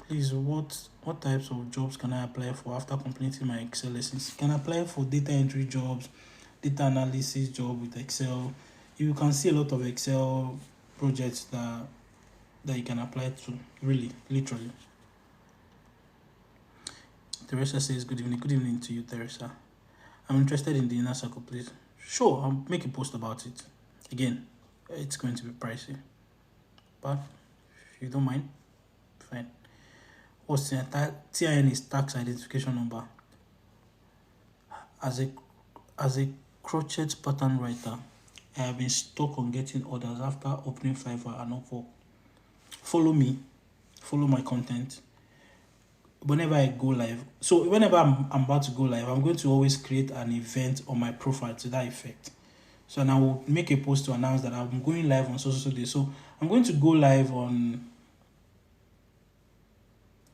Speaker 1: Please, what types of jobs can I apply for after completing my Excel lessons? You can apply for data entry jobs, data analysis job with Excel. You can see a lot of Excel projects that you can apply to, really, literally. Teresa says, good evening. Good evening to you, Teresa. I'm interested in the inner circle, please. Sure, I'll make a post about it. Again, it's going to be pricey, but if you don't mind, fine. What's the TIN is tax identification number. As a crochet pattern writer, I have been stuck on getting orders after opening Fiverr and Upwork. Follow me, follow my content. Whenever I go live, so whenever I'm about to go live, I'm going to always create an event on my profile to that effect. So and I will make a post to announce that I'm going live on so day. So I'm going to go live on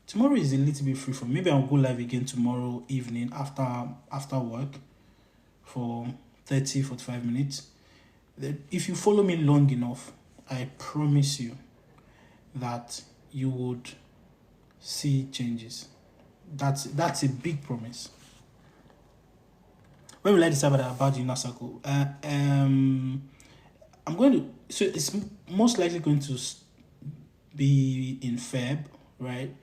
Speaker 1: tomorrow. Is a little bit free for me. Maybe I'll go live again tomorrow evening after work for 30-45 minutes. If you follow me long enough, I promise you that you would see changes. That's a big promise. When will I decide about the inner circle? I'm going to. So it's most likely going to be in Feb, right?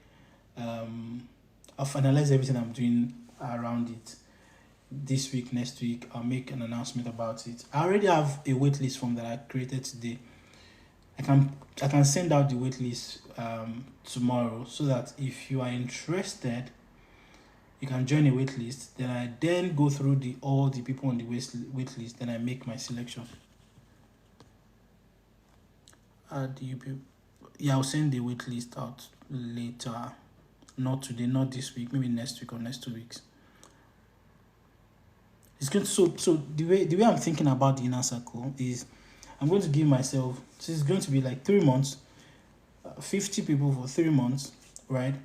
Speaker 1: I'll finalize everything I'm doing around it this week. Next week, I'll make an announcement about it. I already have a waitlist form that I created today. I can send out the waitlist tomorrow, so that if you are interested, you can join a waitlist. Then I go through all the people on the waitlist. Then I make my selection. Yeah, I'll send the waitlist out later. Not today, not this week. Maybe next week or next 2 weeks. It's good. So the way I'm thinking about the inner circle is, I'm going to give myself. So it's going to be like 3 months, 50 people for 3 months, right?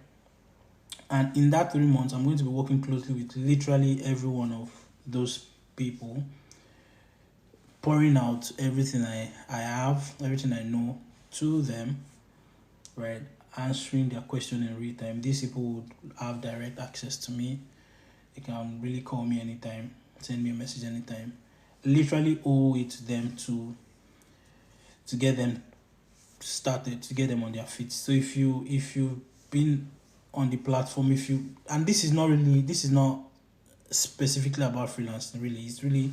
Speaker 1: And in that 3 months, I'm going to be working closely with literally every one of those people, pouring out everything I have, everything I know to them, right? Answering their question in real time. These people would have direct access to me. They can really call me anytime, send me a message anytime. Literally owe it to them to get them started, to get them on their feet. So if you've been on the platform, and this is not specifically about freelancing, really. It's really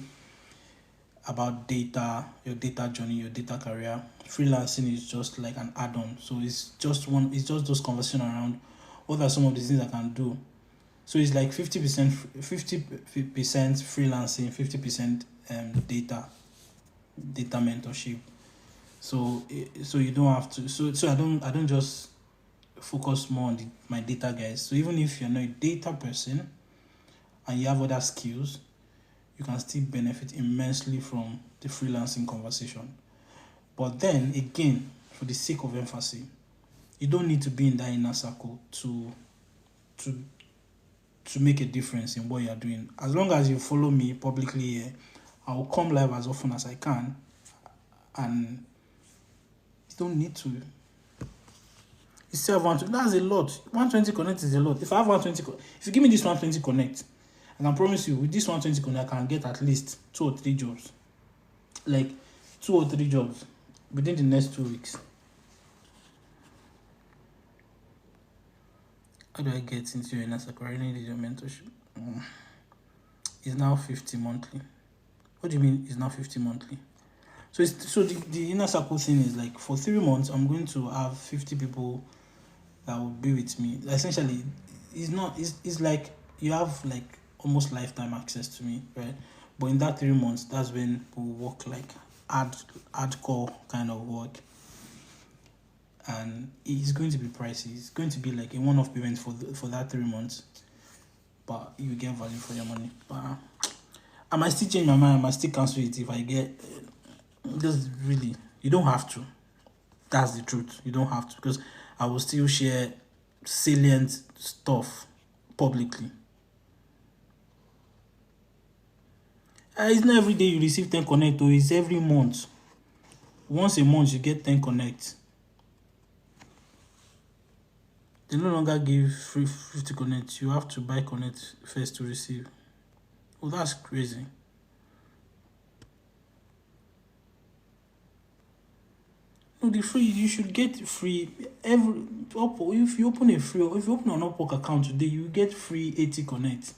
Speaker 1: about data, your data journey, your data career. Freelancing is just like an add-on. So it's just those conversations around what are some of the things I can do. So it's like 50% freelancing, 50% data mentorship. So you don't have to. So I don't just focus more on my data guys. So even if you're not a data person and you have other skills, you can still benefit immensely from the freelancing conversation. But then again, for the sake of emphasis, you don't need to be in that inner circle to make a difference in what you're doing. As long as you follow me publicly here, I will come live as often as I can, and you don't need to. You still have 120. That's a lot. 120 connect is a lot. If I have 120, if you give me this 120 connect, I can promise you with this 120 connect, I can get at least 2 or 3 jobs. Like 2 or 3 jobs within the next 2 weeks. How do I get into your inner circle? I really need your mentorship. It's now 50 monthly. What do you mean it's now 50 monthly? So the inner circle thing is like, for 3 months, I'm going to have 50 people that will be with me. Essentially, it's like you have like almost lifetime access to me, right? But in that 3 months, that's when we'll work like hardcore kind of work. And it's going to be pricey. It's going to be like a one-off payment for that 3 months. But you get value for your money. But I might still change my mind. I might still cancel it if I get... Just really, you don't have to. That's the truth. You don't have to, because I will still share salient stuff publicly. It's not every day you receive 10 connect, though. It's every month. Once a month, you get 10 connect. They no longer give free 50 connect. You have to buy connect first to receive. Oh, that's crazy. No, the free, you should get free if you open an Upwork account today, you get free 80 connect.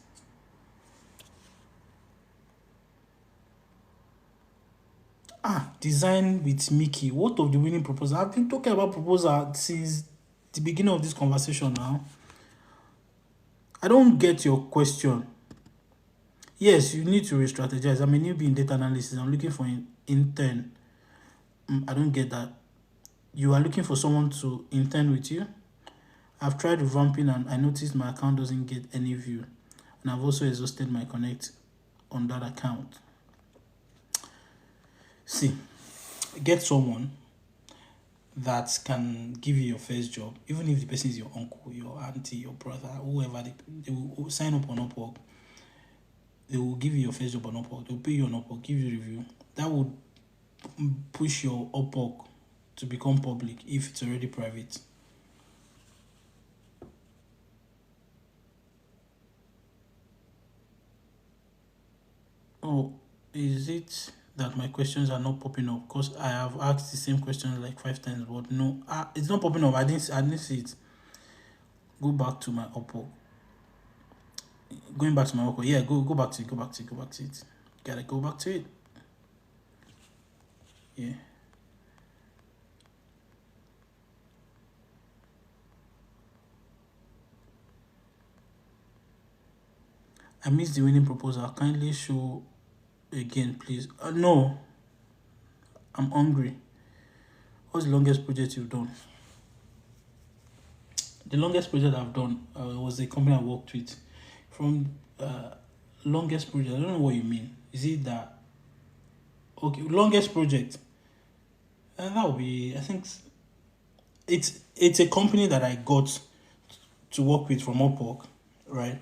Speaker 1: Design with Mickey. What of the winning proposal? I've been talking about proposal since the beginning of this conversation now. I don't get your question. Yes, you need to re-strategize. I'm a newbie in data analysis. I'm looking for an intern. I don't get that. You are looking for someone to intern with you? I've tried revamping and I noticed my account doesn't get any view. And I've also exhausted my connect on that account. See, get someone that can give you your first job, even if the person is your uncle, your auntie, your brother, whoever. They will sign up on Upwork. They will give you your first job on Upwork. They will pay you on Upwork, give you a review. That would push your Upwork to become public if it's already private. Is it that my questions are not popping up? Because I have asked the same question like 5 times, but no, it's not popping up. I didn't see it. Go back to my Upwork. Going back to my Upwork. Yeah, go back to it. Go back to it. Go back to it. Gotta go back to it. Yeah. I missed the winning proposal. Kindly show again, please. No, I'm hungry. What's the longest project you've done? The longest project I've done was a company I worked with. From longest project, I don't know what you mean. Is it that okay? Longest project, that would be. I think it's a company that I got to work with from Upwork, right?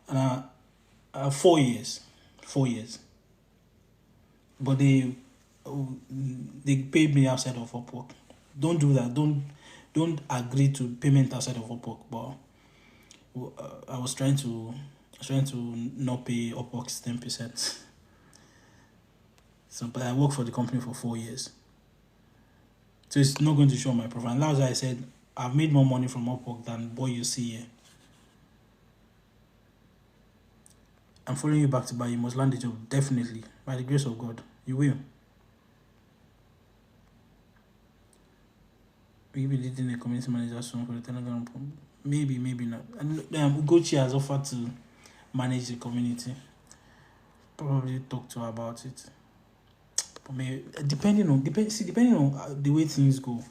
Speaker 1: And 4 years, 4 years. But they paid me outside of Upwork. Don't do that. Don't agree to payment outside of Upwork. But I was trying to not pay Upwork's 10%. So, but I worked for the company for 4 years. So it's not going to show my profile. And that's why I said I've made more money from Upwork than what you see here. I'm following you back to buy. You must land the job. Definitely. By the grace of God, you will. Will be leading a community manager soon for the Telegram. Maybe not. And Ugochi has offered to manage the community. Probably talk to her about it. But maybe, depending on the way things go.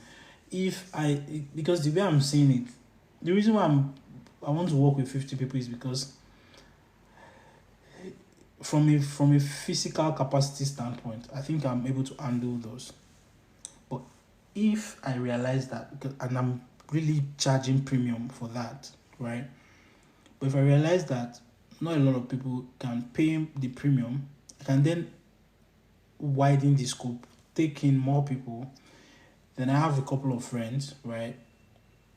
Speaker 1: Because the way I'm saying it, the reason why I want to work with 50 people is because from a physical capacity standpoint, I think I'm able to handle those. But if I realize that, and I'm really charging premium for that, right? But if I realize that not a lot of people can pay the premium, I can then widen the scope, take in more people. Then I have a couple of friends, right,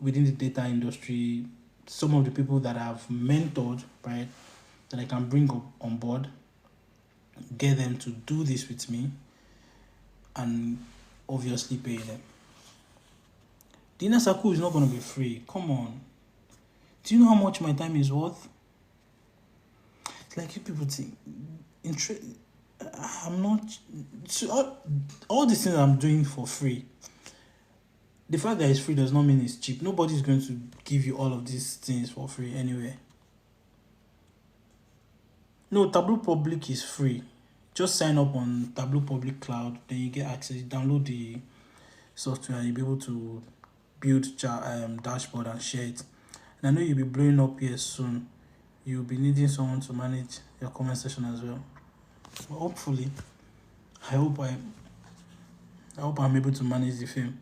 Speaker 1: within the data industry, some of the people that I've mentored, right, that I can bring up on board, get them to do this with me, and obviously pay them. The inner circle is not going to be free. Come on. Do you know how much my time is worth? It's like you people think. I'm not. All these things I'm doing for free. The fact that it's free does not mean it's cheap. Nobody's going to give you all of these things for free anyway. No, Tableau Public is free. Just sign up on Tableau Public Cloud, then you get access. You download the software and you'll be able to build dashboard and share it. And I know you'll be blowing up here soon. You'll be needing someone to manage your comment section as well. But hopefully, I hope I'm able to manage the film.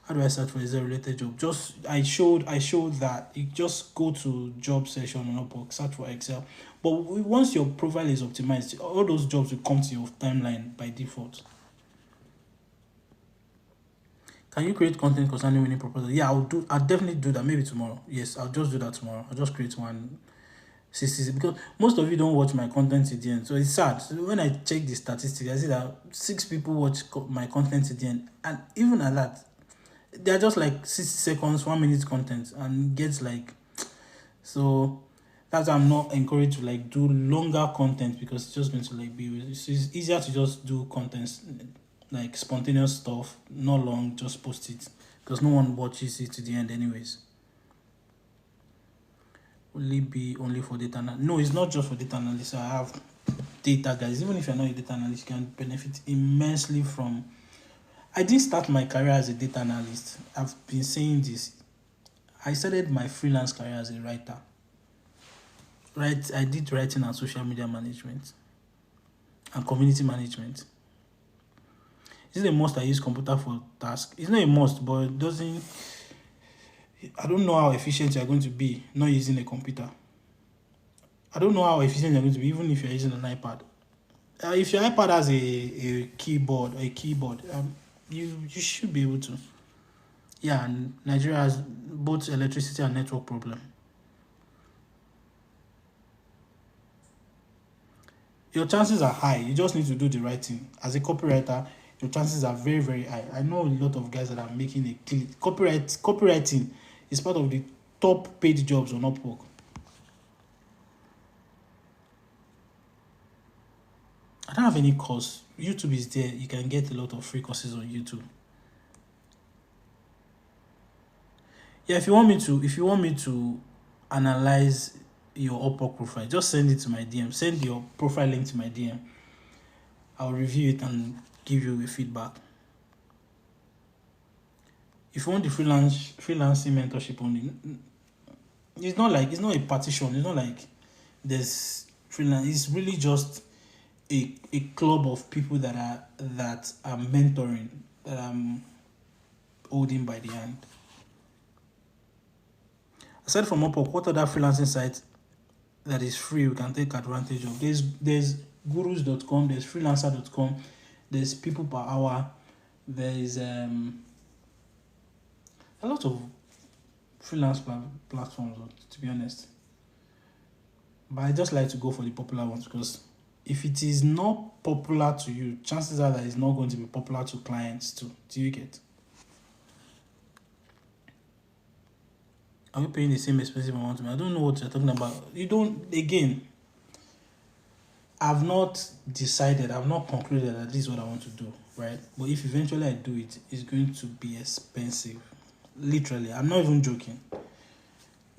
Speaker 1: How do I search for a related job? I showed that you just go to job section on Upwork, search for Excel. But once your profile is optimized, all those jobs will come to your timeline by default. Can you create content concerning winning proposal? Yeah, I'll definitely do that. Maybe tomorrow. Yes, I'll just do that tomorrow. I'll just create one. Because most of you don't watch my content to the end, so it's sad. So when I check the statistics, I see that 6 people watch my content to the end, and even at that, they're just like 60 seconds, 1 minute content, and gets like. So that's why I'm not encouraged to like do longer content, because it's just going to like be. It's easier to just do content like spontaneous stuff, not long, just post it, because no one watches it to the end anyways. Will it be only for data analysts? No, it's not just for data analysts. I have data guys. Even if you're not a data analyst, you can benefit immensely from. I didn't start my career as a data analyst. I've been saying this. I started my freelance career as a writer. Right, I did writing and social media management and community management. Is it a must I use computer for tasks? It's not a must, but it doesn't. I don't know how efficient you're going to be not using a computer. I don't know how efficient you're going to be even if you're using an iPad. If your iPad has a keyboard, you should be able to. Yeah, and Nigeria has both electricity and network problem. your chances are high. You just need to do the right thing. As a copywriter, your chances are very, very high. I know a lot of guys that are making a copywriting is part of the top paid jobs on Upwork. I don't have any course. YouTube is there. You can get a lot of free courses on YouTube. Yeah, if you want me to analyze your Upwork profile, just send it to my DM. Send your profile link to my DM. I'll review it and give you a feedback. If you want the freelancing mentorship only, it's not a partition. It's not like there's freelance. It's really just a club of people that are mentoring, that I'm holding by the hand. Aside from Upwork, what other freelancing site that is free we can take advantage of? There's gurus.com, there's freelancer.com, there's people per hour, there's a lot of freelance platforms, to be honest. But I just like to go for the popular ones, because if it is not popular to you, chances are that it's not going to be popular to clients too. Do you get? Are we paying the same expensive amount to me? I don't know what you're talking about. You don't, again, I've not decided, I've not concluded that this is what I want to do, right? But if eventually I do it, it's going to be expensive. Literally, I'm not even joking.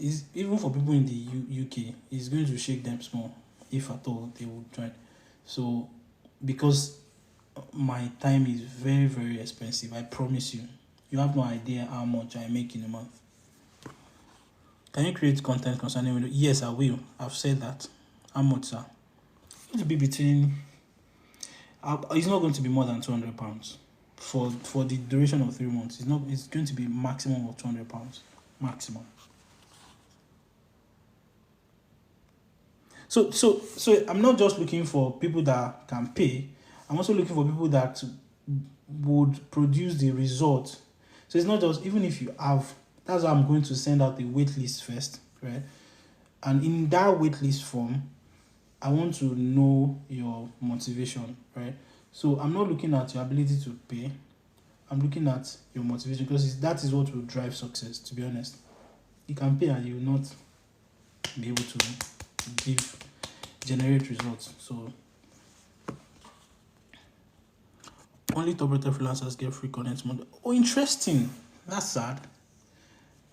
Speaker 1: It's, even for people in the UK, it's going to shake them small, if at all they would try. So, because my time is very, very expensive, I promise you, you have no idea how much I make in a month. Can you create content concerning window? Yes, I will. I've said that. How much, sir? It's going to be between. It's not going to be more than £200 for the duration of 3 months. It's not. It's going to be maximum of £200, maximum. So I'm not just looking for people that can pay. I'm also looking for people that would produce the result. So it's not just, even if you have. That's why I'm going to send out the wait list first, right? And in that wait list form, I want to know your motivation, right? So I'm not looking at your ability to pay. I'm looking at your motivation, because that is what will drive success, to be honest. You can pay and you will not be able to generate results. So only top-rated freelancers get free connect model. Oh, interesting. That's sad.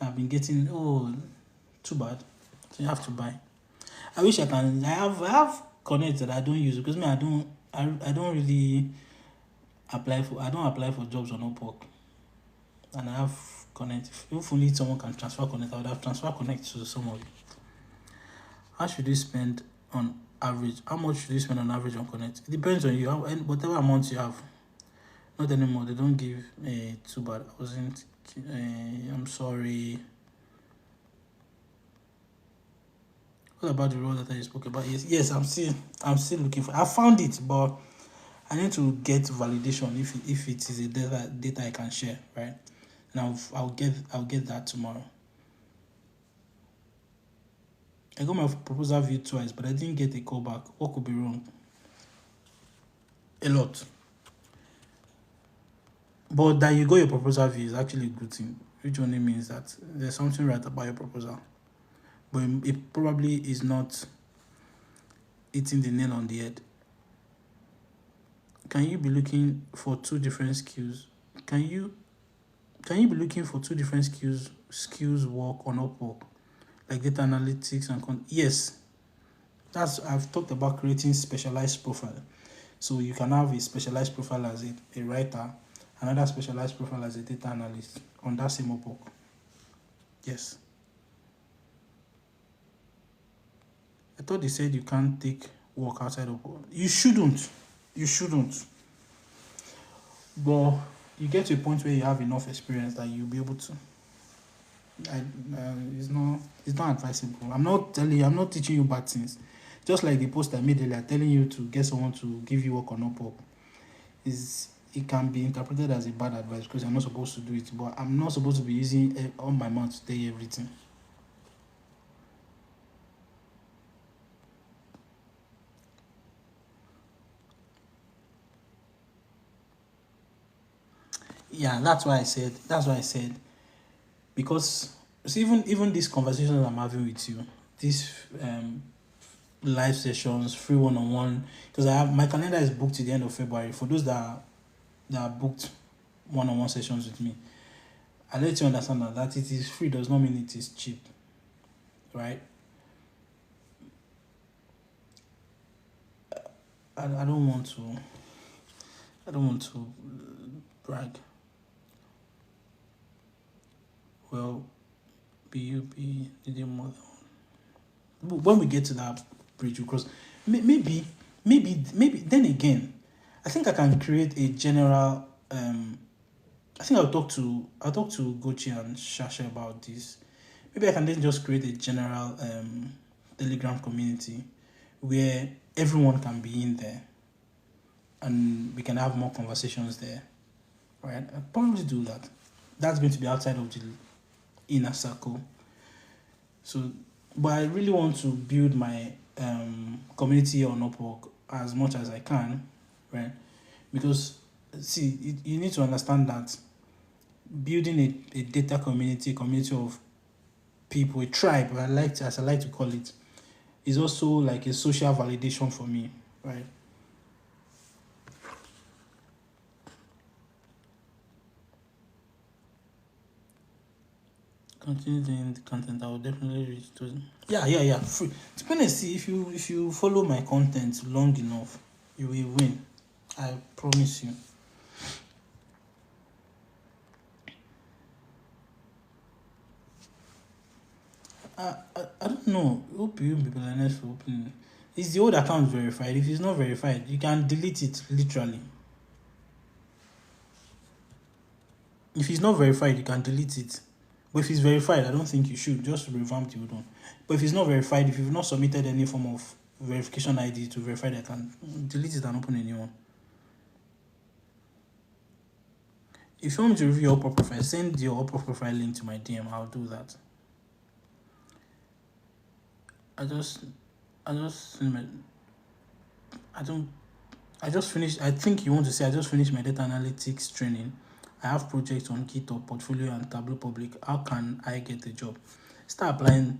Speaker 1: I've been getting, too bad. So you have to buy. I wish I can. I have connect that I don't use, because I don't really apply for. I don't apply for jobs on Upwork, and I have connect. If only someone can transfer connect, I would have transfer connect to some of you. How should you spend on average? How much should you spend on average on connect? It depends on you. Whatever amount you have. Not anymore. They don't give too bad. I wasn't. I'm sorry. What about the role that I spoke about? Yes, I'm still looking for. I found it, but I need to get validation if it is a data I can share, right? And I'll get that tomorrow. I got my proposal viewed twice, but I didn't get a call back. What could be wrong? A lot. But that you got your proposal view is actually a good thing, which only means that there's something right about your proposal. But it probably is not hitting the nail on the head. Can you be looking for two different skills? Can you be looking for two different skills work on Upwork, like data analytics and yes. I've talked about creating specialized profile. So you can have a specialized profile as a writer, another specialized profile as a data analyst on that same Upwork. Yes. I thought they said you can't take work outside of work. You shouldn't. But you get to a point where you have enough experience that you'll be able to. It's not advisable. I'm not teaching you bad things. Just like the post I made earlier, telling you to get someone to give you work on Upwork, it can be interpreted as a bad advice because you're not supposed to do it. But I'm not supposed to be using all my mouth to tell you everything. Yeah, that's why I said, because see, even these conversations I'm having with you, these live sessions, free one-on-one, because I have my calendar is booked to the end of February for those that are booked one-on-one sessions with me. I let you understand that it is free does not mean it is cheap, right? I don't want to brag. Well, be needing more when we get to that bridge, because maybe then again, I think I can create a general. I think I'll talk to Gochi and Shasha about this. Maybe I can then just create a general Telegram community where everyone can be in there, and we can have more conversations there, right? I'll probably do that. That's going to be outside of the inner circle. So, but I really want to build my community on Upwork as much as I can, right? Because see, you need to understand that building a data community of people, a tribe, as I like to call it, is also like a social validation for me, right? Continue doing the content. I will definitely reach to. Yeah. Free. To be honest, see, if you follow my content long enough, you will win. I promise you. I don't know. Hope you people are nice for opening. Is the old account verified? If it's not verified, you can delete it literally. If it's not verified, you can delete it. But if it's verified, I don't think you should. Just revamp the old one. But if it's not verified, if you've not submitted any form of verification ID to verify the account, delete it and open a new one. If you want me to review your Upwork profile, send your Upwork profile link to my DM. I'll do that. I just, I just, I don't, I just finished. I think you want to say I just finished my data analytics training. I have projects on GitHub, Portfolio, and Tableau Public. How can I get a job? Start applying.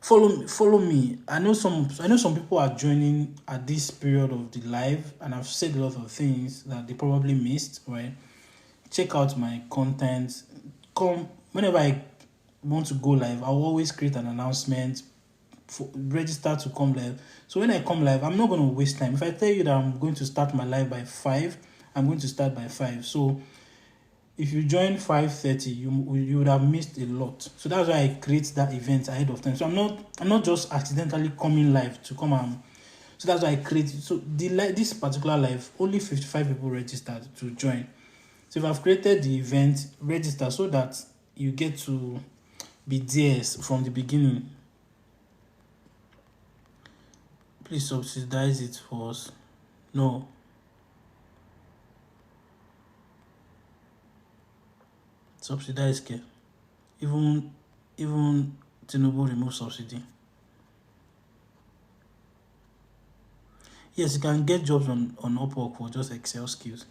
Speaker 1: Follow me. I know some people are joining at this period of the live, and I've said a lot of things that they probably missed. Right? Check out my content. Come whenever I want to go live. I'll always create an announcement. Register to come live. So when I come live, I'm not going to waste time. If I tell you that I'm going to start my live by 5, I'm going to start by 5. So if you join 5:30, you would have missed a lot. So that's why I create that event ahead of time. So I'm not just accidentally coming live to come and. So that's why I created. So this particular live, only 55 people registered to join. So if I've created the event, register so that you get to be there from the beginning. Please subsidize it for us. No. Subsidize care. Even Tinubu remove subsidy. Yes, you can get jobs on Upwork for just Excel skills.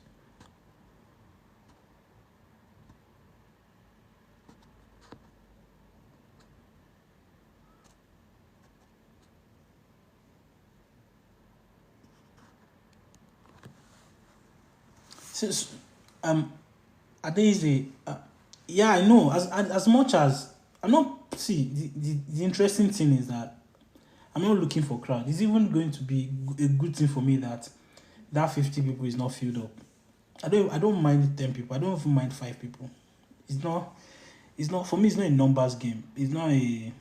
Speaker 1: Since I think yeah, I know. As much as I'm not see the interesting thing is that I'm not looking for crowd. It's even going to be a good thing for me that 50 people is not filled up. I don't mind 10 people. I don't even mind 5 people. It's not for me. It's not a numbers game. It's not a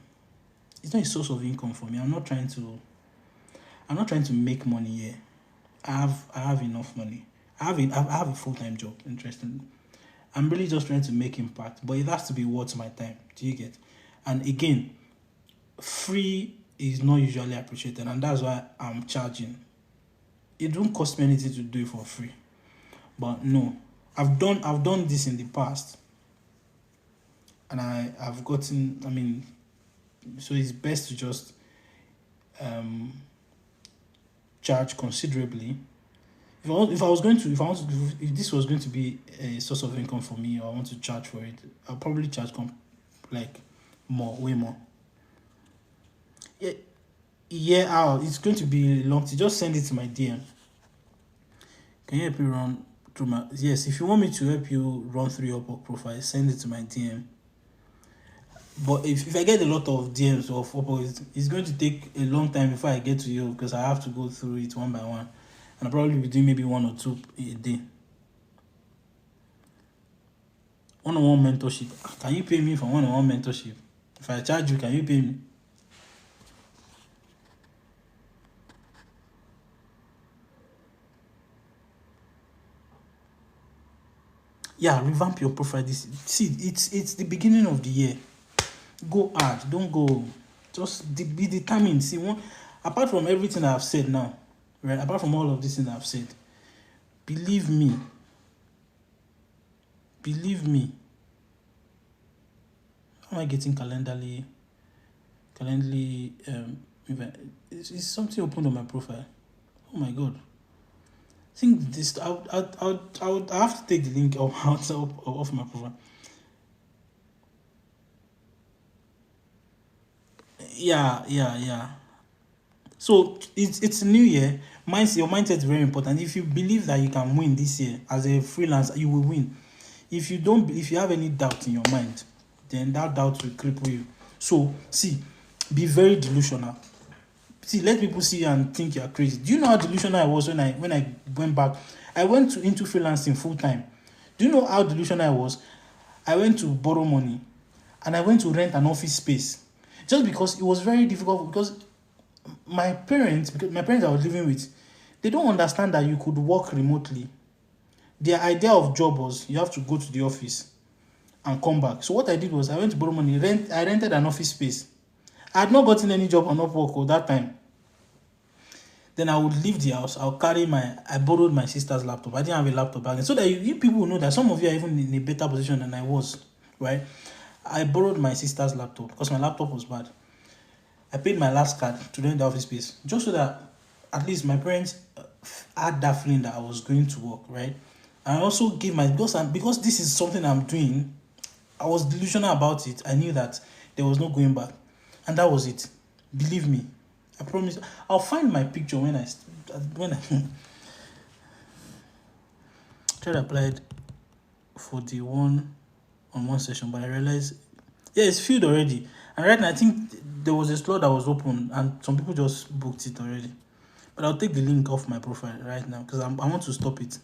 Speaker 1: source of income for me. I'm not trying to make money here. I have enough money. I have a full-time job. Interesting. I'm really just trying to make impact, but it has to be worth my time. Do you get? And again, free is not usually appreciated, and that's why I'm charging. It don't cost me anything to do it for free. But no, I've done this in the past, and I've gotten. I mean, so it's best to just charge considerably if this was going to be a source of income for me, or I want to charge for it, I'll probably charge like more, way more. Yeah, yeah, it's going to be long. Just send it to my DM. Can you help me run through my? Yes, if you want me to help you run through your Upwork profile, send it to my DM. But if I get a lot of DMs of Upwork, it's going to take a long time before I get to you, because I have to go through it one by one, and I'll probably be doing maybe one or two a day. One-on-one mentorship. Can you pay me for one-on-one mentorship? If I charge you, can you pay me? Yeah, revamp your profile. It's the beginning of the year. Go hard. Don't go. Just be determined. See, apart from everything I've said now, right? Apart from all of this thing I've said, believe me. Believe me. How am I getting Calendly event? Is something open on my profile? Oh my god. I think this. I have to take the link off my profile. Yeah. So it's a new year. Your mindset is very important. If you believe that you can win this year as a freelancer, you will win. If you have any doubt in your mind, then that doubt will cripple you. So see, be very delusional. See, let people see you and think you are crazy. Do you know how delusional I was when I went back? I went into freelancing full time. Do you know how delusional I was? I went to borrow money, and I went to rent an office space, just because it was very difficult. Because my parents I was living with, they don't understand that you could work remotely. Their idea of job was you have to go to the office and come back. So what I did was I went to borrow money. I rented an office space. I had not gotten any job on Upwork that time. Then I would leave the house. I borrowed my sister's laptop. I didn't have a laptop back then. So that you people will know that some of you are even in a better position than I was, right? I borrowed my sister's laptop because my laptop was bad. I paid my last card to rent the office space, just so that at least my parents had that feeling that I was going to work, right? And I also gave because this is something I'm doing, I was delusional about it. I knew that there was no going back. And that was it. Believe me. I promise. I'll find my picture when I tried to apply for the one-on-one session, but I realized, yeah, it's filled already. And right now, I think there was a slot that was open, and some people just booked it already. But I'll take the link off my profile right now because I want to stop it.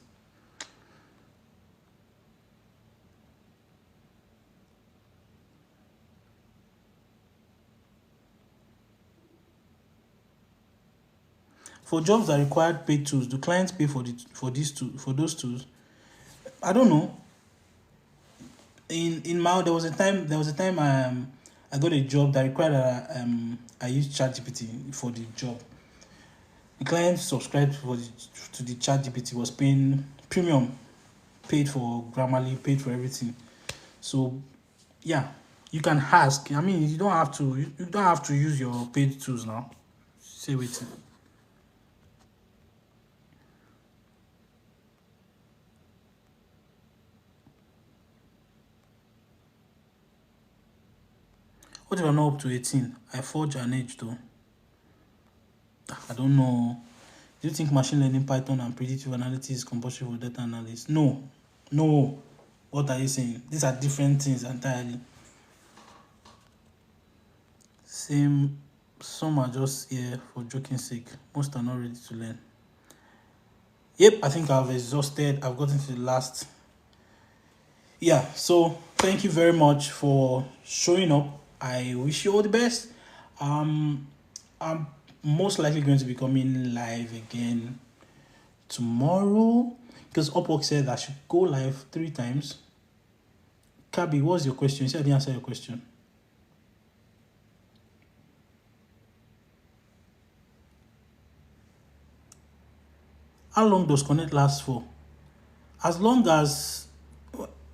Speaker 1: For jobs that required paid tools, do clients pay for those tools? I don't know. In my there was a time I got a job that required I used ChatGPT for the job. The client subscribed to the ChatGPT, was paying premium, paid for Grammarly, paid for everything. So yeah, you can ask. I mean, you don't have to use your paid tools now. Say wait. What if I'm not up to 18? I forge an age though. I don't know. Do you think machine learning, Python, and predictive analytics is compulsory for data analysts? No. What are you saying? These are different things entirely. Some are just here for joking sake. Most are not ready to learn. Yep, I think I've exhausted. I've gotten to the last. Yeah, so thank you very much for showing up. I wish you all the best. I'm most likely going to be coming live again tomorrow because Upwork said I should go live 3 times. Kabi, what's your question? You said I didn't answer your question. How long does Connect last for? As long as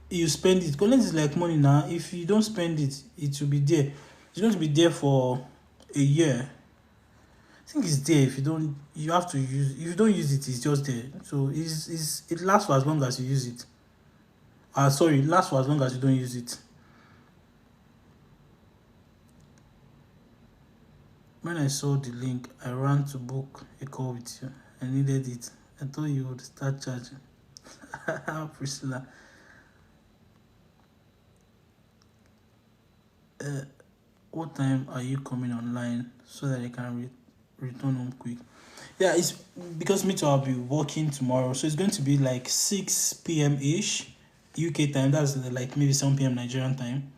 Speaker 1: you spend it. Connect is like money now. If you don't spend it, it will be there. It's going to be there for a year. think it's there. If you don't, you have to use. If you don't use it, it's just there. So it lasts for as long as you use it. Sorry, it lasts for as long as you don't use it. When I saw the link, I ran to book a call with you. I needed it. I thought you would start charging. Priscilla. What time are you coming online so that I can return home quick? Yeah, it's because me too, I'll be working tomorrow. So it's going to be like 6 p.m. ish UK time. That's like maybe 7 p.m. Nigerian time.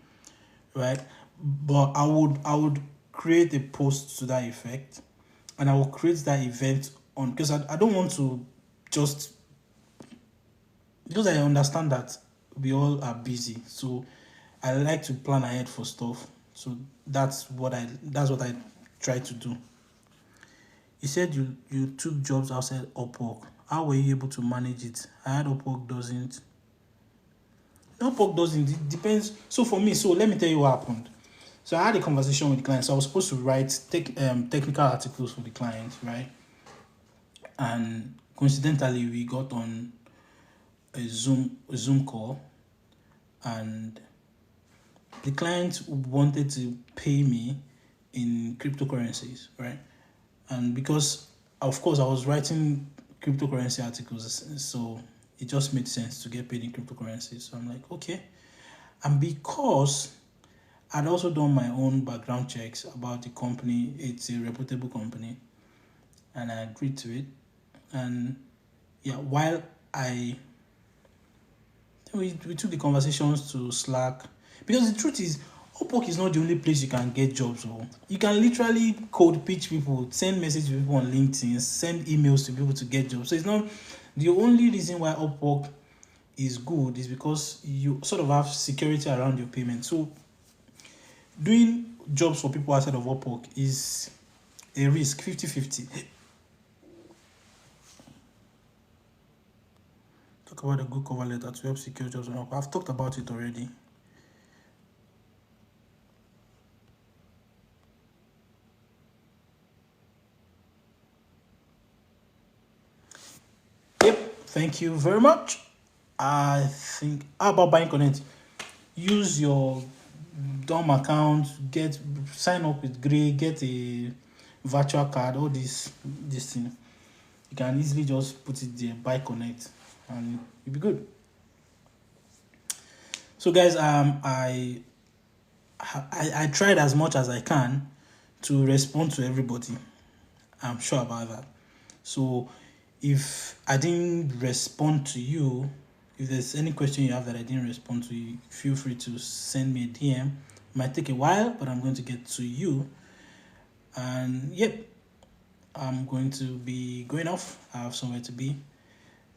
Speaker 1: Right? But I would create a post to that effect, and I will create that event on, because I don't want to just, because I understand that we all are busy, so I like to plan ahead for stuff. So that's what I try to do. You said you took jobs outside Upwork. How were you able to manage it? I had Upwork doesn't. Upwork doesn't. It depends. So for me, so let me tell you what happened. So I had a conversation with the client. So I was supposed to write technical articles for the client, right? And coincidentally, we got on a Zoom call, and the client wanted to pay me in cryptocurrencies, right? And because, of course, I was writing cryptocurrency articles, so it just made sense to get paid in cryptocurrencies. So I'm like, okay. And because I'd also done my own background checks about the company, it's a reputable company, and I agreed to it. And yeah, while we took the conversations to Slack, because the truth is, Upwork is not the only place you can get jobs. Or you can literally cold pitch people, send messages to people on LinkedIn, send emails to people to get jobs. So it's not the only reason why Upwork is good is because you sort of have security around your payment. So doing jobs for people outside of Upwork is a risk, 50-50. Talk about a good cover letter to help secure jobs on Upwork. I've talked about it already. Yep, thank you very much. I think, how about buying connect? Use your DOM account, sign up with Gray, get a virtual card, all this thing. You can easily just put it there, buy connect, and you'll be good. So guys, I tried as much as I can to respond to everybody. I'm sure about that. So if I didn't respond to you, if there's any question you have that I didn't respond to, you feel free to send me a DM. It might take a while, but I'm going to get to you. And yep, I'm going to be going off. I have somewhere to be.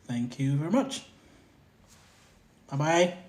Speaker 1: Thank you very much. Bye-bye.